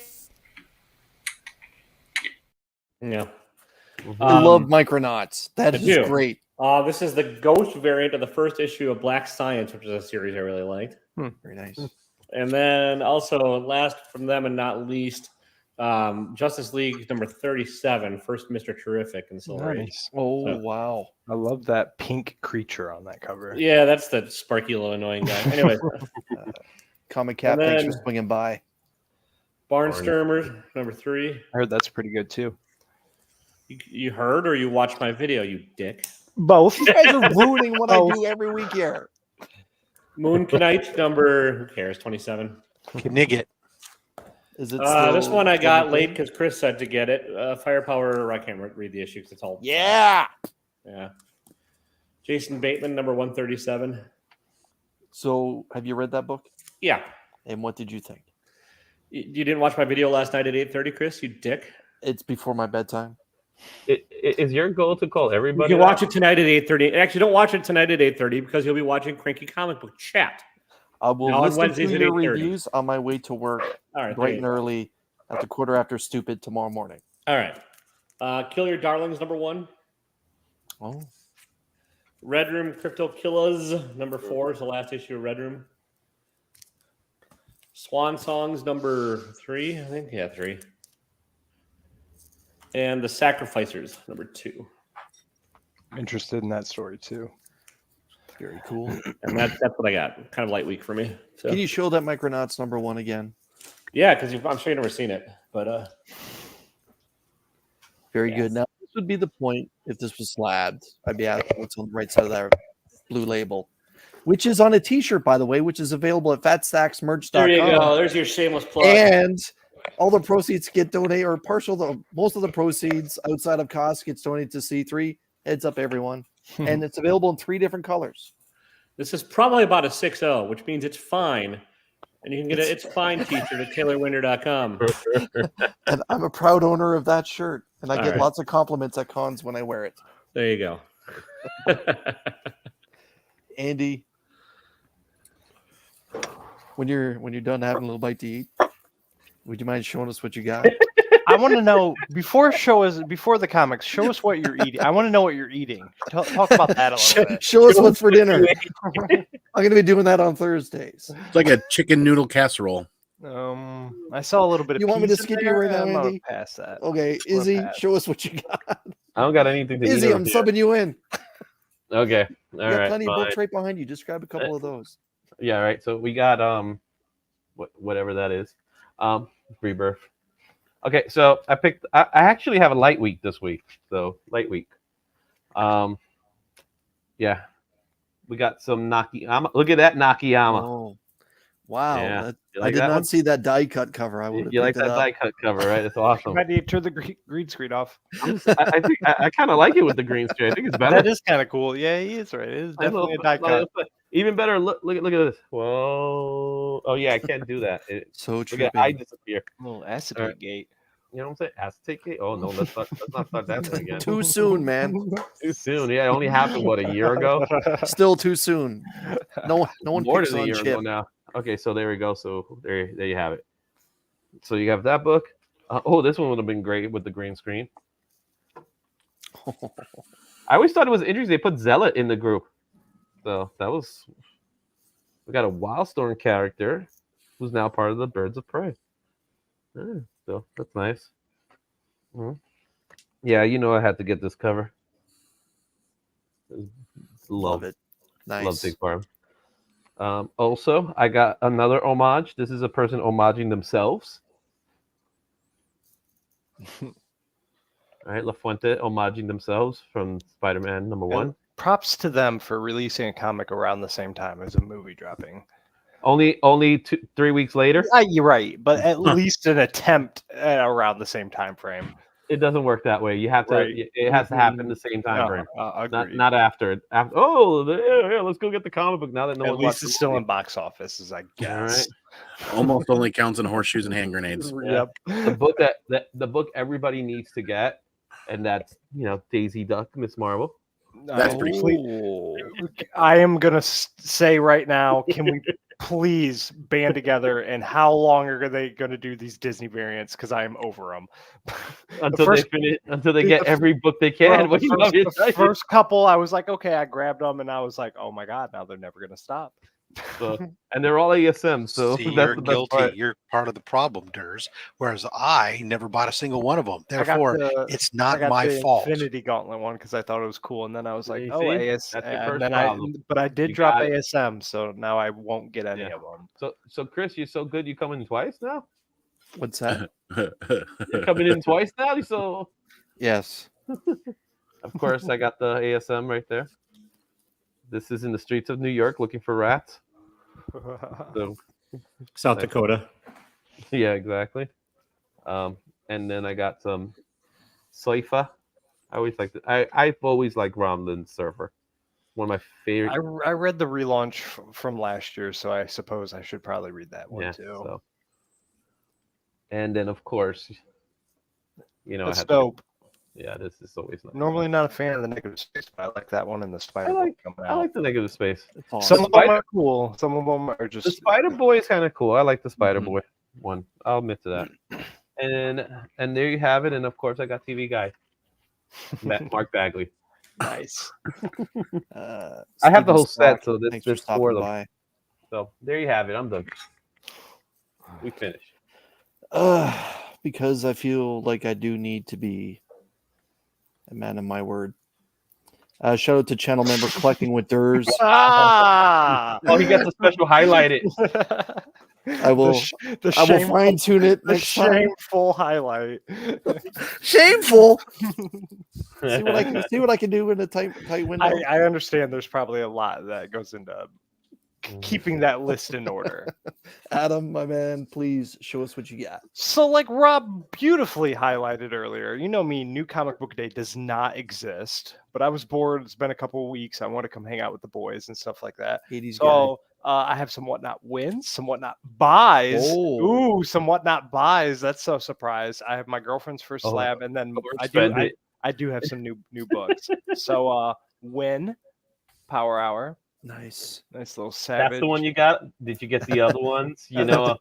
Yeah. I love Micronauts. That I is do. great. This is the Ghost variant of the first issue of Black Science, which is a series I really liked. Very nice. And then also last from them and not least, Justice League number 37, first Mr. Terrific in Silver Age. Nice. Oh, So- wow. I love that pink creature on that cover. Yeah, that's the sparky little annoying guy. Anyway, Comic Cap, And thanks for then- swinging by. Barnstormers number 3. I heard that's pretty good too. You heard or you watched my video, you dick. Both. You guys are ruining what I Oh. do every week here. Moon Knight number, who cares, 27. Knigget. Is it This still one I got 23? late because Chris said to get it. Firepower, I can't read the issue because it's all. Yeah. Yeah. Jason Bateman, number 137. So, have you read that book? Yeah. And what did you think? You didn't watch my video last night at 8:30, Chris? You dick. It's before my bedtime. Is your goal to call You everybody? can watch it tonight at 8:30. Actually, don't watch it tonight at 8:30 because you'll be watching Cranky Comic Book Chat. I will No, on listen Wednesdays to at your 8:30. reviews on my way to work All right. there bright you and go. early at the quarter after stupid tomorrow morning. All right. Kill Your Darlings, number 1. Oh, Red Room Crypto Killers, number 4 is the last issue of Red Room. Swan Songs, number 3, I think. Yeah, 3. And The Sacrificers, number 2. I'm interested in that story too. very cool. And that's what I got. Kind of light week for me. So Can you show that Micronauts number 1 again? yeah, because I'm sure you've never seen it. But Very Yes. good. Now, this would be the point if this was slabbed. I'd be asking what's on the right side of that blue label, which is on a t-shirt, by the way, which is available at there you fatstacksmerch.com. go. There's your shameless plug. And All the proceeds get donated, or most of the proceeds outside of cost gets donated to C3. Heads up, everyone. And it's available in 3 different colors. This is probably about a 6.0, which means it's fine. And you can get It's Fine t-shirt at taylorwinder.com. And I'm a proud owner of that shirt. And I All get right. lots of compliments at cons when I wear it. There you go. Andy, when you're done having a little bite to eat, would you mind showing us what you got? I want to know before the comics. Show us what you're eating. I want to know what you're eating. Talk about that a little bit. Show us what's for dinner. I'm going to be doing that on Thursdays. It's like a chicken noodle casserole. I saw a little bit of. You want me to peas in skip you there. right now, I'm gonna Andy? pass that. Okay, gonna Izzy, pass. show us what you got. I don't got anything to eat. Izzy, over I'm here. subbing you in. Okay. All You got right. plenty of Fine. books right behind you. Just grab a couple of those. Yeah. Right. So we got whatever that is, Rebirth. Okay. So I actually have a light week this week. So light week. Yeah. We got some Nakayama. Look at that Nakayama. Oh, wow. Yeah. You I like did that not one? see that die cut cover. I would have You like picked it that up. die cut cover, right? It's You awesome. might need to turn the green screen off. I think I kind of like it with the green screen. I think it's better. That is kind of cool. Yeah, he is right. It is definitely a die cut. Even better. Look at this. Whoa. Oh yeah, I can't do that. So Look at eye trippy. disappear. little acid All right. gate. You know what I'm saying? Acetate gate. Oh no, let's not start that thing again. Too soon, man. Too soon. Yeah, it only happened what, a year ago? Still too soon. No one More picks than a on year ago Chip. now. Okay, so there we go. So there you have it. So you have that book. This one would have been great with the green screen. I always thought it was interesting. They put Zealot in the group. So that was. We got a Wildstorm character who's now part of the Birds of Prey. Yeah, so that's nice. Mhm. Yeah, I had to get this cover. Love it. Nice. Love Big Farm. Also, I got another homage. This is a person homaging themselves. All right, La Fuente homaging themselves from Spider-Man #1. Props to them for releasing a comic around the same time as a movie dropping. Only 3 weeks later. You're right, but at least an attempt at around the same time frame. It doesn't work that way. You have to. Right. It has to happen the same time frame. Agreed. Not after. Let's go get the comic book now that no At one least watched it's the still movie. in box offices, I All guess. right. Almost only counts in horseshoes and hand grenades. Yep. The book the book everybody needs to get, and that's Daisy Duck, Miss Marvel. That's pretty sweet. I am gonna say right now, can we please band together? And how long are they going to do these Disney variants? Because I am over them. Until they get every book they can. Well, the first couple, I was like, okay, I grabbed them, and I was like, oh my god, now they're never gonna stop. And they're all ASM, so See, that's you're the best guilty. part. You're part of the problem, Durs. Whereas I never bought a single one of them. Therefore, it's not my fault. Infinity Gauntlet one because I thought it was cool, and then I was like, You oh, see? AS. That's your And first then problem. but I did You drop got it. ASM, so now I won't get any Yeah. of them. So Chris, you're so good. You coming twice now? What's that? You're coming in twice now. So Yes. of course I got the ASM right there. This is in the streets of New York looking for rats. So South Dakota. yeah, exactly. And then I got some Soifa. I always like I've always liked Ramlin Surfer. One of my favorite. I read the relaunch from last year, so I suppose I should probably read that one too. So. And then of course, I That's had dope. Yeah, this is always nice. Normally not a fan of the negative space, but I like that one in the Spider Boy coming I out. like the negative space. Some of them are cool. Some of them are just The Spider Boy is kind of cool. I like the Spider Boy one. I'll admit to that. And there you have it. And of course, I got TV Guy, Mark Bagley. nice. I have the whole Steven set, so Thanks there's for 4 of stopping them. by. So there you have it. I'm done. We finished. Because I feel like I do need to be a man of my word. Shout out to channel member Collecting with Durs. Ah! Oh, he gets a special highlighted. I will. The I will fine tune it the next time. shameful highlight. Shameful. See what I can do in a tight window. I understand there's probably a lot that goes into keeping that list in order. Adam, my man, please show us what you got. So, like Rob beautifully highlighted earlier, you know me, New Comic Book Day does not exist. But I was bored. It's been a couple of weeks. I want to come hang out with the boys and stuff like that. 80s guy. So I have some whatnot wins, some whatnot buys. Oh. Ooh, some whatnot buys. That's so surprised. I have my girlfriend's first Oh, slab, and then spend it. I do have some new books. So win, Power Hour, Nice. nice little savage. That's the one you got. Did you get the other ones? You know,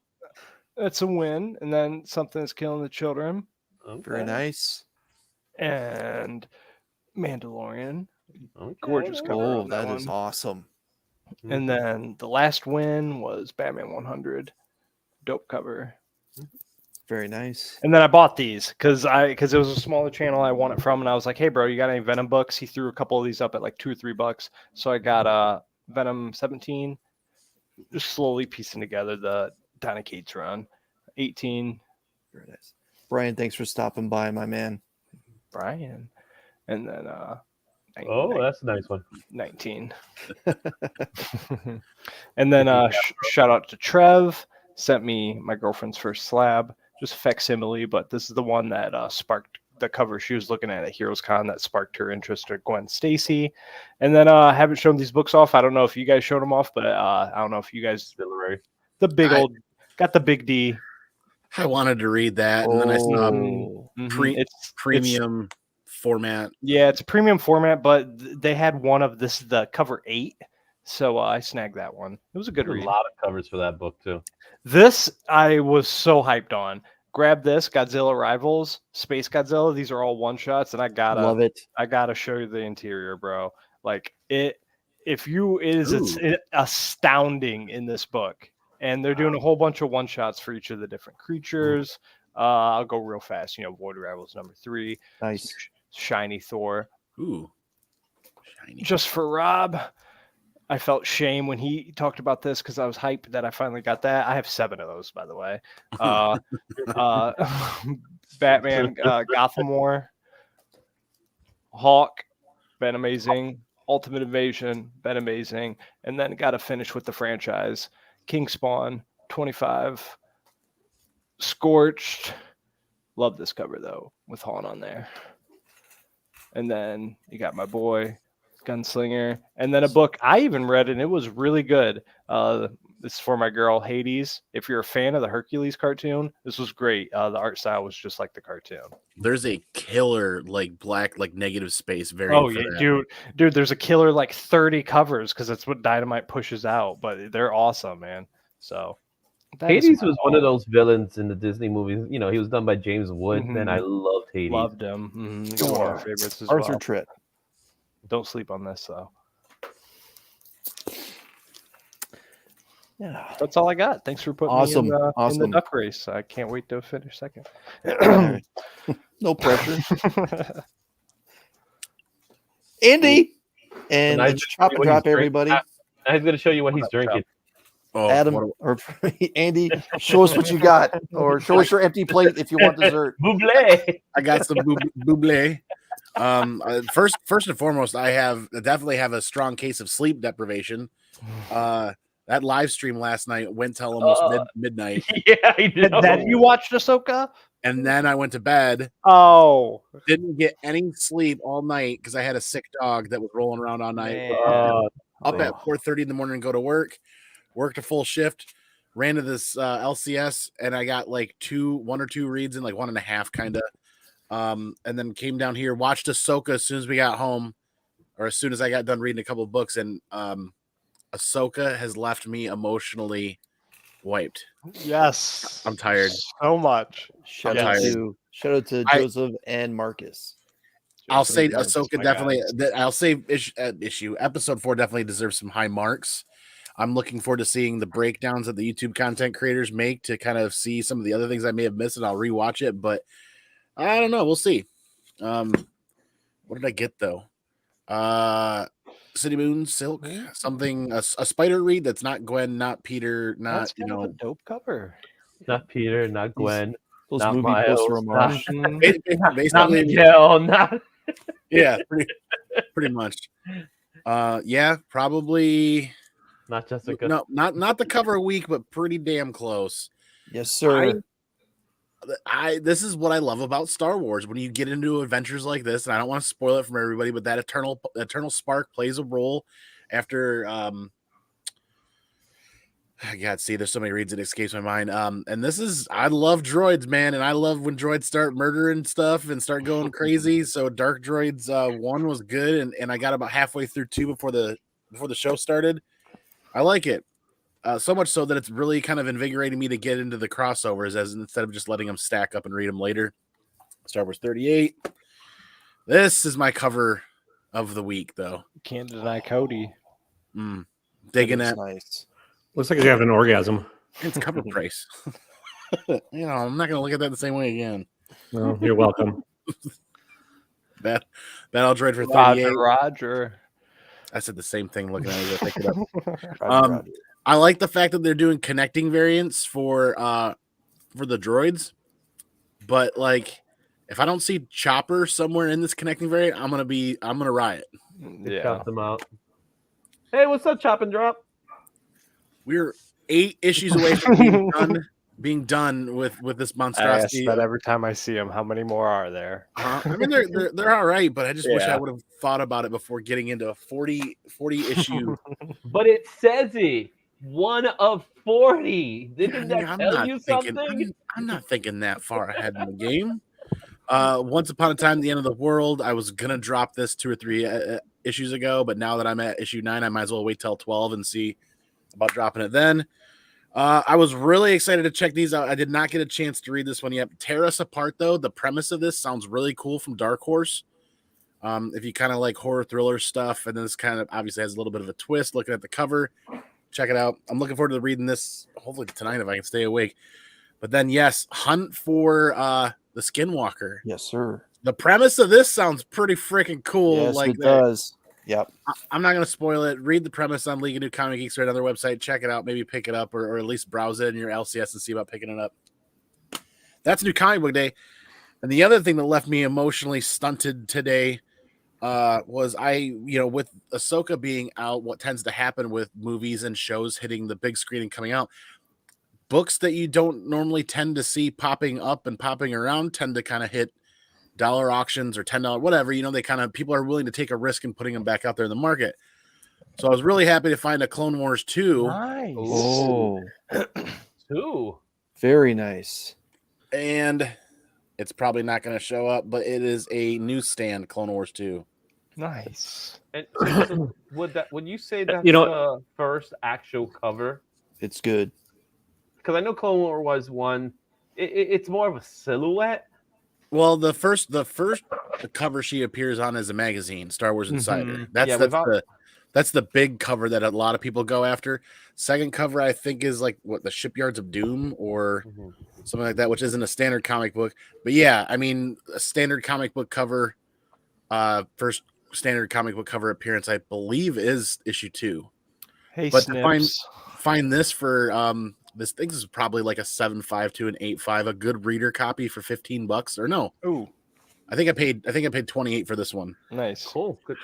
That's a win, and then something that's killing the children, Very nice. and Mandalorian. Okay. Gorgeous cover. Oh, on that one. is awesome. And then the last win was Batman 100, dope cover. Very nice. And then I bought these because it was a smaller channel I want it from, and I was like, "Hey, bro, you got any Venom books?" He threw a couple of these up at like $2 or $3, so I got Venom 17. Just slowly piecing together the Donny Cates run. 18, Very nice. Brian, thanks for stopping by, my man. Brian, and then Oh, that's a nice one. 19. And then shout out to Trev, sent me my girlfriend's first slab, just facsimile, but this is the one that sparked the cover she was looking at Heroes Con that sparked her interest in Gwen Stacy. And then I haven't shown these books off. I don't know if you guys showed them off, but I don't know if you guys the big old got the big D. I wanted to read that, and then I saw It's premium format. Yeah, it's a premium format, but they had one of the cover 8, so I snagged that one. It was a good There's read. a lot of covers for that book too. This I was so hyped on. Grab this Godzilla Rivals, Space Godzilla. These are all one shots, and I Love it. gotta show you the interior, bro. Like it is astounding in this book, and they're doing a whole bunch of one shots for each of the different creatures. I'll go real fast. Void Rivals number 3, Nice. Shiny Thor. Ooh, shiny. Just for Rob, I felt shame when he talked about this because I was hyped that I finally got that. I have 7 of those, by the way. Batman, Gotham War, Hawk, been amazing. Ultimate Invasion, been amazing. And then got to finish with the franchise. King Spawn, 25. Scorched. Love this cover, though, with Han on there. And then you got my boy, Gunslinger. And then a book I even read, and it was really good. This is for my girl, Hades. If you're a fan of the Hercules cartoon, this was great. The art style was just like the cartoon. There's a killer black negative space variant. Oh, yeah, dude, there's a killer 30 covers because that's what Dynamite pushes out. But they're awesome, man. So Hades was one of those villains in the Disney movies. He was done by James Wood, and I loved Hades. Loved him. One of our favorites as Arthur well. Tritt. Don't sleep on this, though. Yeah. That's all I got. Thanks for putting Awesome. me in the Awesome. duck race. I can't wait to finish second. No pressure. Andy and I chop and drop, everybody. I was going to show you what he's drinking. Oh, Adam or Andy, show us what you got, or show us your empty plate if you want dessert. Buble. I got some buble. First and foremost, I definitely have a strong case of sleep deprivation. That live stream last night went till almost midnight. Yeah, I know. Then you watched Ahsoka? And then I went to bed. Oh, Didn't get any sleep all night because I had a sick dog that was rolling around all night. Up at 4:30 in the morning and go to work. Worked a full shift. Ran to this LCS and I got 1 or 2 reads in 1.5 kind of. And then came down here, watched Ahsoka as soon as we got home, or as soon as I got done reading a couple of books, and Ahsoka has left me emotionally wiped. yes. I'm tired. So much. Shout I'm out tired. to Joseph and Marcus. I'll say Yes, Ahsoka my definitely. guys. I'll say episode 4 definitely deserves some high marks. I'm looking forward to seeing the breakdowns that the YouTube content creators make to kind of see some of the other things I may have missed, and I'll rewatch it. But I don't know. We'll see. What did I get though? City Moon, Silk, something, a spider read that's not Gwen, not Peter, not That's kind of a dope cover. Not Peter, not Gwen, Those not movie Miles, poster homage. not basically, Miguel, not yeah, pretty much. Yeah, probably Not Jessica. No, not the cover week, but pretty damn close. Yes, sir. This is what I love about Star Wars. When you get into adventures like this, and I don't want to spoil it for everybody, but that eternal spark plays a role after God, see, there's so many reads it escapes my mind. And this is, I love droids, man, and I love when droids start murdering stuff and start going crazy. So Dark Droids 1 was good, and I got about halfway through 2 before the show started. I like it. So much so that it's really kind of invigorating me to get into the crossovers, as instead of just letting them stack up and read them later. Star Wars 38. This is my cover of the week, though. Can't deny Cody. Digging That is it. nice. Looks like you have an orgasm. It's cover price. I'm not going to look at that the same way again. Well, you're welcome. Battle Droid for 38. Roger. I said the same thing looking at it. I picked it up. Roger. I like the fact that they're doing connecting variants for the droids, but like if I don't see Chopper somewhere in this connecting variant, I'm gonna riot. Yeah. Count them out. Hey, what's up, Chop and Drop? We're 8 issues away from being done with this I ask monstrosity. that every time I see him. How many more are there? I mean, they're all right, but I just wish I would have thought about it before getting into a 40 issue. But it says it. 1 of 40. Didn't that tell you something? I'm not thinking that far ahead in the game. Once upon a time, the end of the world, I was gonna drop this 2 or 3 issues ago, but now that I'm at issue 9, I might as well wait till 12 and see about dropping it then. I was really excited to check these out. I did not get a chance to read this one yet. Tear Us Apart, though, the premise of this sounds really cool from Dark Horse. If you kind of like horror thriller stuff, and then this kind of obviously has a little bit of a twist. Looking at the cover, check it out. I'm looking forward to reading this hopefully tonight if I can stay awake. But then, yes, Hunt for the Skinwalker. Yes, sir. The premise of this sounds pretty freaking cool. Yes, like it does. Yep. I'm not going to spoil it. Read the premise on League of New Comic Geeks or another website. Check it out. Maybe pick it up or at least browse it in your LCS and see about picking it up. That's New Comic Book Day. And the other thing that left me emotionally stunted today was with Ahsoka being out, what tends to happen with movies and shows hitting the big screen and coming out, books that you don't normally tend to see popping up and popping around tend to kind of hit dollar auctions or $10, whatever, they kind of, people are willing to take a risk in putting them back out there in the market. So I was really happy to find a Clone Wars 2. Nice. Oh, 2. very nice. And it's probably not going to show up, but it is a newsstand Clone Wars 2. Nice. And so would you say that's the first actual cover? It's good. Because I know Clone Wars was one. It's more of a silhouette. Well, the first cover she appears on is a magazine, Star Wars Insider. That's the big cover that a lot of people go after. Second cover, I think, is like the Shipyards of Doom or something like that, which isn't a standard comic book. But yeah, I mean, a standard comic book cover, first standard comic book cover appearance, I believe, is issue 2. Hey, but Snips. to find this for this thing is probably like a 7.5 to an 8.5, a good reader copy for $15 or no. Ooh, I think I paid 28 for this one. nice. Cool. Good.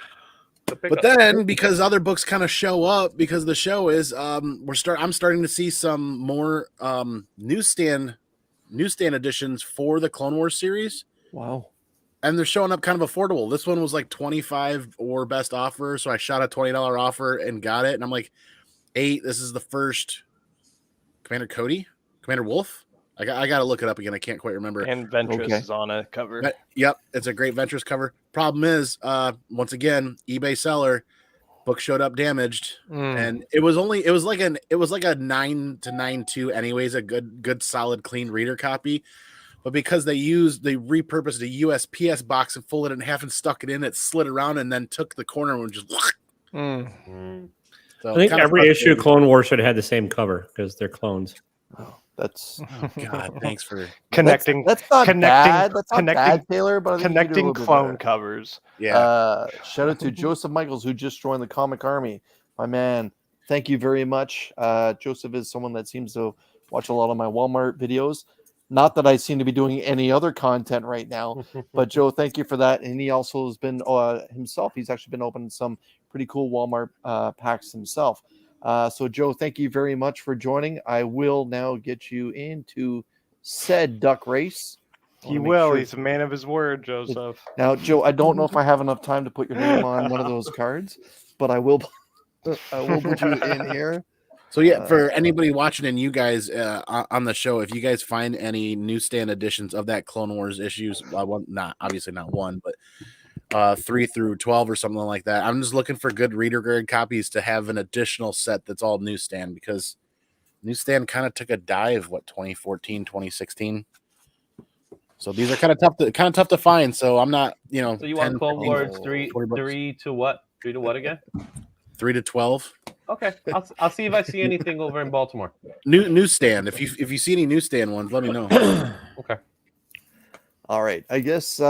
But then because other books kind of show up because the show is I'm starting to see some more newsstand editions for the Clone Wars series. Wow. And they're showing up kind of affordable. This one was like 25 or best offer, so I shot a $20 offer and got it. And I'm like, 8. This is the first Commander Wolf. I got to look it up again. I can't quite remember. And Ventress is on a cover. But, yep, it's a great Ventress cover. Problem is, once again, eBay seller book showed up damaged, and it was like a 9 to 9.2 anyways, a good solid clean reader copy. But because they repurposed a USPS box and folded it in half and stuck it in, it slid around and then took the corner and just. So I think every issue of Clone Wars should have had the same cover because they're clones. Oh, that's God. Thanks for Connecting. That's not bad. That's not connecting- bad, Taylor. But I think you could do a Connecting little bit clone better. covers. yeah. Shout out to Joseph Michaels, who just joined the Comic Army. My man, thank you very much. Joseph is someone that seems to watch a lot of my Walmart videos. Not that I seem to be doing any other content right now, but Joe, thank you for that. And he also has been himself. He's actually been opening some pretty cool Walmart packs himself. So Joe, thank you very much for joining. I will now get you into said duck race. He will. He's a man of his word, Joseph. Now, Joe, I don't know if I have enough time to put your name on one of those cards, but I will put you in here. So yeah, for anybody watching and you guys on the show, if you guys find any newsstand editions of that Clone Wars issues, not obviously not one, but 3 through 12 or something like that, I'm just looking for good reader grade copies to have an additional set that's all newsstand, because newsstand kind of took a dive 2014, 2016. So these are kind of tough to find. So I'm not, So you want Clone Wars 3 to what? 3 to what again? 3 to 12. Okay, I'll see if I see anything over in Baltimore. Newsstand. If you see any newsstand ones, let me know. Okay. All right. I guess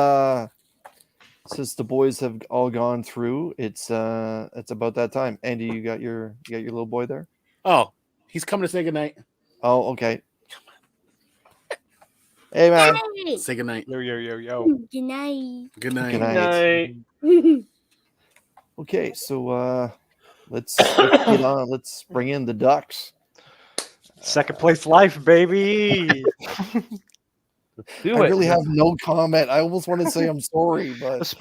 since the boys have all gone through, it's about that time. Andy, you got your little boy there? Oh, he's coming to say goodnight. Oh, okay. Hey man. Say goodnight. Yo. Good night. Good night. Good night. Okay, so let's get on. Let's bring in the Ducks. Second place life, baby. I really have no comment. I almost want to say I'm sorry, but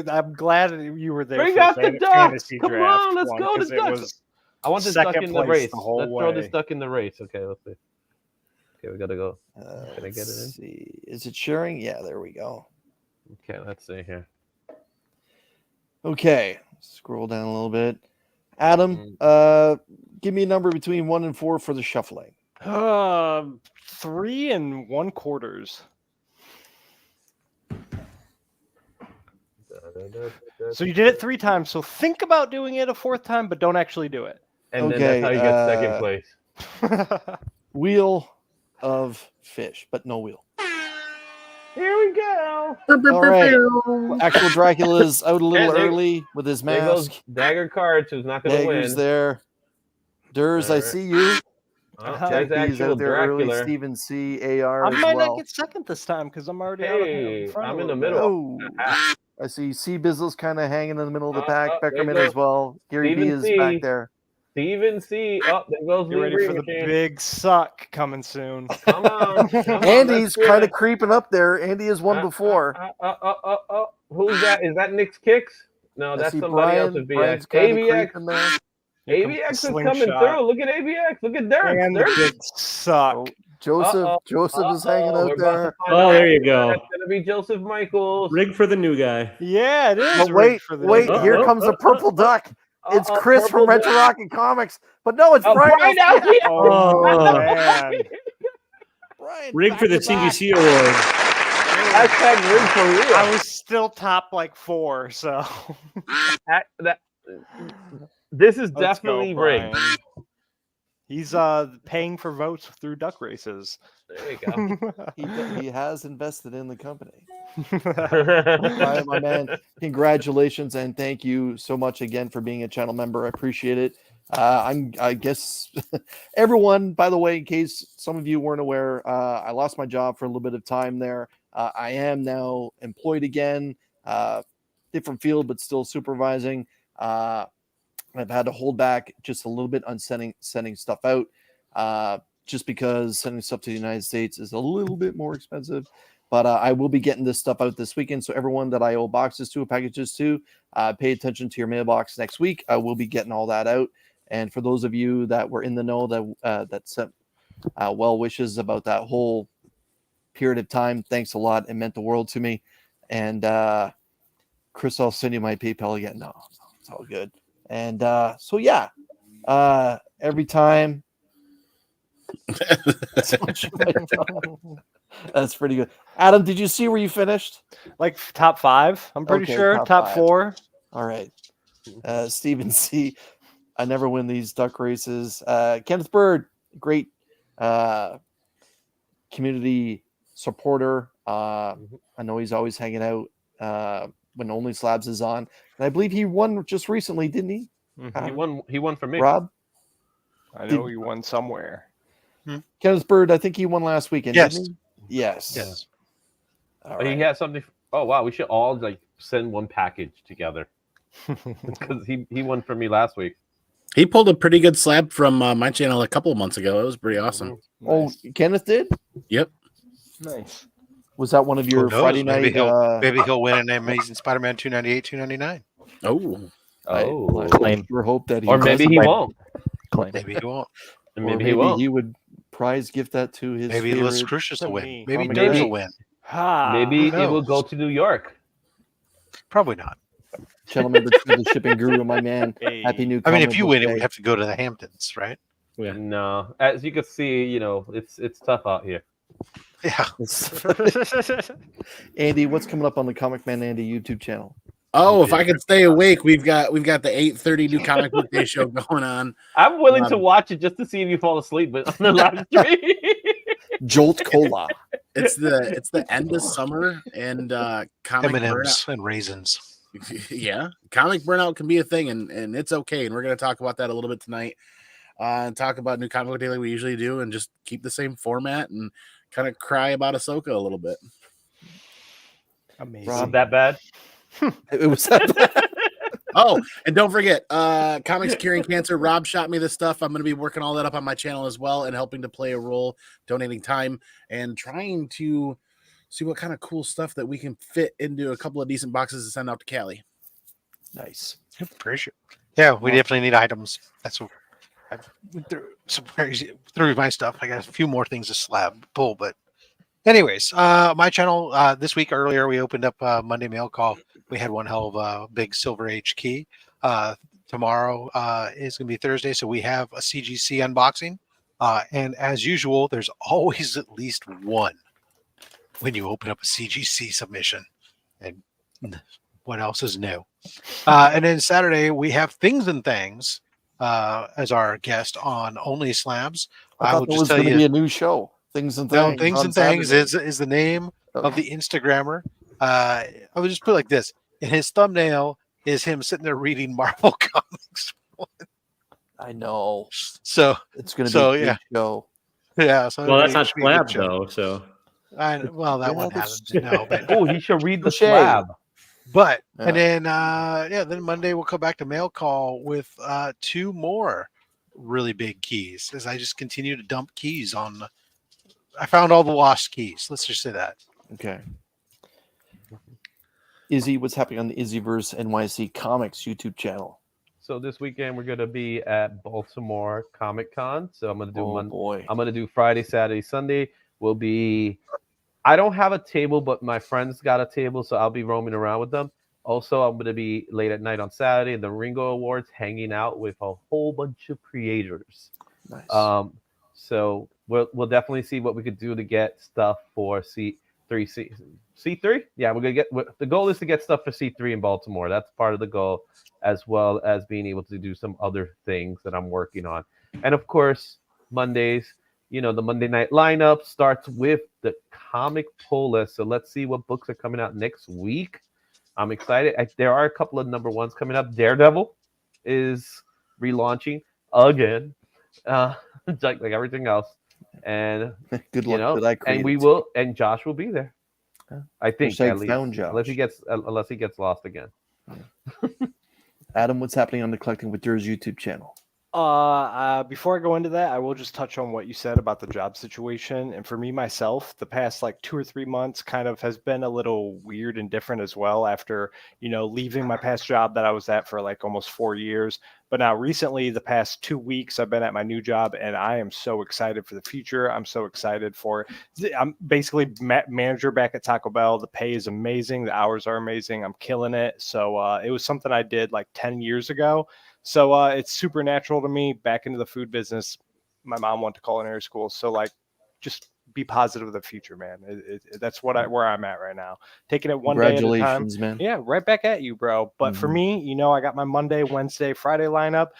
I'm glad you were there. Bring out the Ducks! Come on, let's go to Ducks. I want this duck in the race. Let's throw this duck in the race. Okay, let's see. Okay, we gotta go. Can I get it in? See. Is it sharing? Yeah, there we go. Okay, let's see here. Okay, scroll down a little bit. Adam, give me a number between 1 and 4 for the shuffling. 3 1/4. So you did it 3 times. So think about doing it a 4th time, but don't actually do it. And then that's how you get second place. Wheel of fish, but no wheel. Here we go. All right. Actual Dracula's out a little early with his mask. There goes Dagger Cards, who's not going to win. Dagger's there. Durs, I see you. There's actual out there early. Dracula. Stephen C. AR I as might well. not get second this time because I'm already Hey, out of I'm in the middle. Oh. I see C. Bizzle's kind of hanging in the middle of the pack. Beckerman as well. Gary B is back there. Steven C. Oh, there goes Get ready for the big suck coming soon. Come on. Andy's kind of creeping up there. Andy has won before. Who's that? Is that Nick's Kicks? No, that's somebody else with BX. AVX. AVX is coming through. Look at AVX. Look at Dirk. And the big suck. Oh, Joseph is hanging out there. Oh, there you go. It's going to be Joseph Michaels. Rig for the new guy. Yeah, it is. But wait, here comes a purple duck. It's Chris from Retro Rocket Comics. But no, it's Brian. Oh, man. Brian, Rig for the TBC award. Hashtag rig for real. I was still top 4, so. This is definitely rigged. He's paying for votes through duck races. There you go. He has invested in the company. Brian, my man, congratulations and thank you so much again for being a channel member. I appreciate it. I guess everyone, by the way, in case some of you weren't aware, I lost my job for a little bit of time there. I am now employed again, different field, but still supervising. I've had to hold back just a little bit on sending stuff out, just because sending stuff to the United States is a little bit more expensive. But I will be getting this stuff out this weekend. So everyone that I owe boxes to, packages to, pay attention to your mailbox next week. I will be getting all that out. And for those of you that were in the know that sent well wishes about that whole period of time, thanks a lot. It meant the world to me. And Chris, I'll send you my PayPal again. No, it's all good. And so yeah, every time. That's pretty good. Adam, did you see where you finished? Like top 5, I'm pretty sure. Top 4. All right. Stephen C. I never win these duck races. Kenneth Bird, great community supporter. I know he's always hanging out when Only Slabs is on. And I believe he won just recently, didn't he? He won for me. Rob? I know he won somewhere. Kenneth Bird, I think he won last weekend, Yes. didn't he? Yes. Yes. All He right. had something. Oh wow, we should all send one package together because he won for me last week. He pulled a pretty good slab from my channel a couple of months ago. It was pretty awesome. Oh, Kenneth did? Yep. Nice. Was that one of your Who knows? Friday Maybe night? maybe he'll win an Amazing Spider-Man 298, 299. Oh, Oh, Claim. Sure hope that he or maybe he Claim. won't. Claim. Maybe he won't. Or or maybe he won't. he would prize gift that to his Maybe favorite. Les Crucius will win. me. Maybe Comic Durs Maybe- will win. Maybe who it will go knows? to New York. Probably not. Channel member to the shipping guru, my man. Hey. Happy new. I mean, if comic you book win, it day. would have to go to the Hamptons, right? Yeah. No, as you can see, it's tough out here. Yeah. Andy, what's coming up on the Comic Man Andy YouTube channel? Oh, if I could stay awake, we've got the 8:30 new comic book day show going on. I'm willing to Um, watch it just to see if you fall asleep, but on the live stream. Jolt Cola. It's the end of summer and comic M&Ms and raisins. burnout. Yeah, comic burnout can be a thing, and it's okay. And we're gonna talk about that a little bit tonight. And talk about new comic book day like we usually do, and just keep the same format and kind of cry about Ahsoka a little bit. Amazing. Not that bad. It was that bad. Oh, and don't forget, Comics Curing Cancer. Rob shot me this stuff. I'm going to be working all that up on my channel as well and helping to play a role, donating time, and trying to see what kind of cool stuff that we can fit into a couple of decent boxes to send out to Cali. Nice. Appreciate. Yeah, we definitely need items. That's what I went through some crazy through my stuff. I got a few more things to slab pull, but anyways, my channel this week earlier we opened up Monday mail call. We had one hell of a big Silver Age key. Tomorrow is going to be Thursday, so we have a CGC unboxing. And as usual, there's always at least one when you open up a CGC submission. And what else is new? And then Saturday we have Things and Things as our guest on Only Slabs. I thought there was going to be a new show. Things and Things. Things on and Things Saturday. is the name Oh. of the Instagrammer. I would just put it like this. And his thumbnail is him sitting there reading Marvel comics. I know. So It's going to be So, a good yeah. show. yeah. So Well, that's it not should be a good slab show. though. So Well, that Yeah, one that's- hasn't. No, but Oh, he should read the Touche. slab. But Yeah. and then then Monday we'll come back to mail call with two more really big keys as I just continue to dump keys on. I found all the lost keys. Let's just say that. Okay. Izzy, what's happening on the Izzyverse NYC Comics YouTube channel? So this weekend we're gonna be at Baltimore Comic Con. So I'm gonna do Oh boy. I'm gonna do Friday, Saturday, Sunday. Will be. I don't have a table, but my friends got a table, so I'll be roaming around with them. Also, I'm gonna be late at night on Saturday at the Ringo Awards, hanging out with a whole bunch of creators. Nice. So we'll definitely see what we could do to get stuff for C3. Yeah, we're gonna get. The goal is to get stuff for C3 in Baltimore. That's part of the goal, as well as being able to do some other things that I'm working on. And of course, Mondays. The Monday night lineup starts with the comic pull list. So let's see what books are coming out next week. I'm excited. There are a couple of number ones coming up. Daredevil is relaunching again, like everything else. And Good luck to that. and we creative will, and Josh will be there. I think Hashtag at least, found Josh. unless he gets lost again. team. Adam, what's happening on the Collecting with Yours YouTube channel? Before I go into that, I will just touch on what you said about the job situation. And for me, myself, the past like 2 or 3 months kind of has been a little weird and different as well after, leaving my past job that I was at for like almost 4 years. But now recently, the past 2 weeks, I've been at my new job and I am so excited for the future. I'm so excited for I'm basically manager back at Taco Bell. The pay is amazing. The hours are amazing. I'm killing it. So it was something I did like 10 years ago. So it's super natural to me back into the food business. My mom went to culinary school. So like, just be positive of the future, man. That's where I'm at right now. Taking it one day at a time. Congratulations, man. Yeah, right back at you, bro. But for me, I got my Monday, Wednesday, Friday lineup.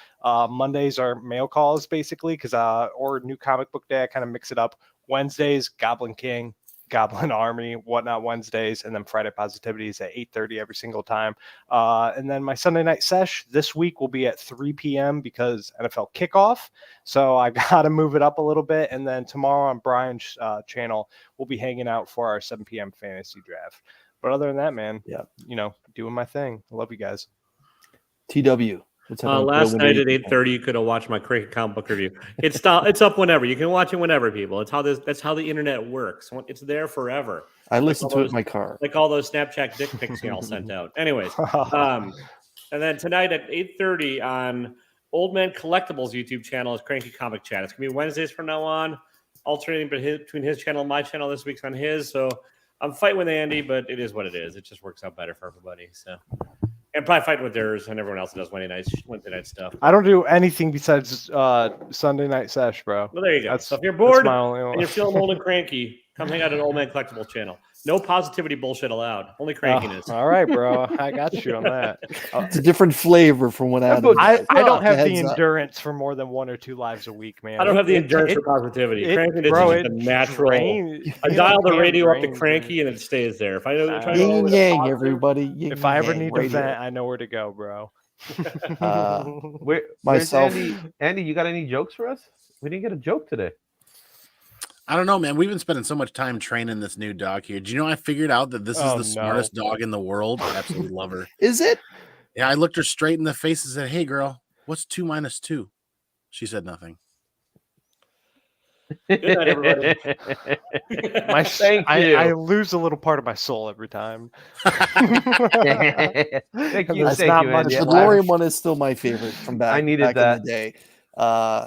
Mondays are mail calls basically, or new comic book day. I kind of mix it up. Wednesdays, Goblin King, Goblin Army, Whatnot Wednesdays, and then Friday Positivities at 8:30 every single time. And then my Sunday night sesh this week will be at 3 p.m. because NFL kickoff. So I got to move it up a little bit. And then tomorrow on Brian's channel, we'll be hanging out for our 7 p.m. fantasy draft. But other than that, man, Yeah, doing my thing. I love you guys. TW, What's happening with Last the night at eliminated 8:30, you could have watched my Cranky comic book review. It's up whenever. You can watch it whenever, people. That's how the internet works. It's there forever. I listened all to it those- in my car. Like all those Snapchat dick pics you all sent out. Anyways, and then tonight at 8:30 on Old Man Collectibles YouTube channel is Cranky Comic Chat. It's gonna be Wednesdays from now on, alternating between his channel and my channel. This week's on his, so I'm fighting with Andy, but it is what it is. It just works out better for everybody. So, and probably fighting with theirs and everyone else that does Wednesday night stuff. I don't do anything besides Sunday Night Sesh, bro. Well, there you go. That's- So if you're bored my only one. and you're feeling old and cranky, come hang out at Old Man Collectibles channel. No positivity bullshit allowed. Only crankiness. All right, bro. I got you on that. It's a different flavor from what Adam. I don't have the Heads up. endurance for more than 1 or 2 lives a week, man. I don't have the endurance for positivity. Crankiness is just a natural. I dial the radio up to cranky and it stays there. If I know try to Yin always yang, positive- everybody. Yin If I ever yang need to radio. vent, I know where to go, bro. Where's Myself. Andy, you got any jokes for us? We didn't get a joke today. I don't know, man. We've been spending so much time training this new dog here. Do you know I figured out that this is Oh, the no. smartest dog in the world? I absolutely love her. Is it? Yeah, I looked her straight in the face and said, "Hey, girl, what's 2 minus 2?" She said nothing. Good night, everybody. Thank you. I lose a little part of my soul every time. Thank you, That's thank not you, much Andy. The left. DeLorean one is still my favorite from back. I needed back that. in the day.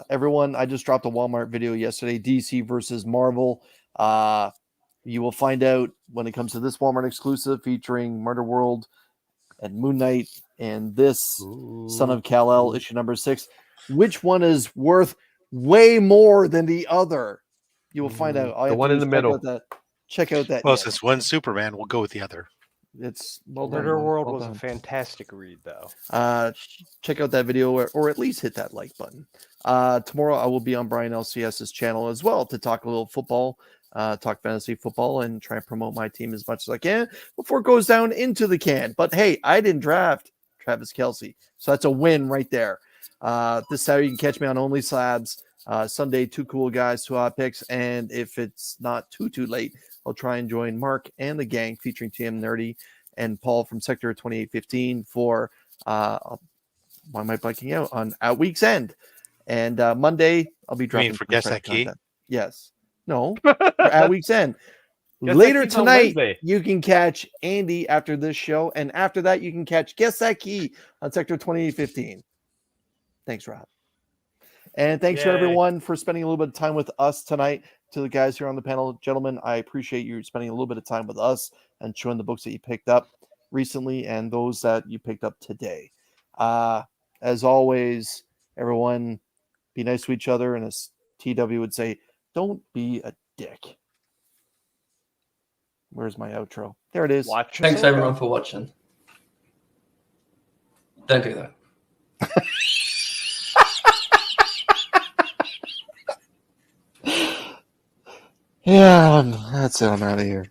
Everyone, I just dropped a Walmart video yesterday. DC versus Marvel. You will find out when it comes to this Walmart exclusive featuring Murder World and Moon Knight and this Son of Kal-El issue number 6. Which one is worth way more than the other? You will find out. All you The have to one do in is the middle. Check out that. Well, yeah, since one's Superman, we'll go with the other. it's well done. Murder man. World Well was done. a fantastic read, though. Check out that video or at least hit that like button. Tomorrow I will be on Brian LCS's channel as well to talk a little football, talk fantasy football, and try and promote my team as much as I can before it goes down into the can. But hey, I didn't draft Travis Kelce, so that's a win right there. This Saturday you can catch me on Only Slabs. Sunday, 2 cool guys, 2 hot picks, and if it's not too late, I'll try and join Mark and the gang featuring TM Nerdy and Paul from Sector 2815 for why am I blanking out on at week's end. And Monday I'll be dropping for some Guess fresh That Key? content. Yes. No. For at week's end. Guess That Later Key's on tonight, Wednesday. you can catch Andy after this show, and after that, you can catch Guess That Key on Sector 2815. Thanks, Rob. And thanks to Yay. everyone for spending a little bit of time with us tonight. To the guys here on the panel, gentlemen, I appreciate you spending a little bit of time with us and showing the books that you picked up recently and those that you picked up today. As always, everyone, be nice to each other. And as TW would say, don't be a dick. Where's my outro? There it is. Watch. Thanks yourself. everyone for watching. Don't do that. Yeah, that's it. I'm out of here.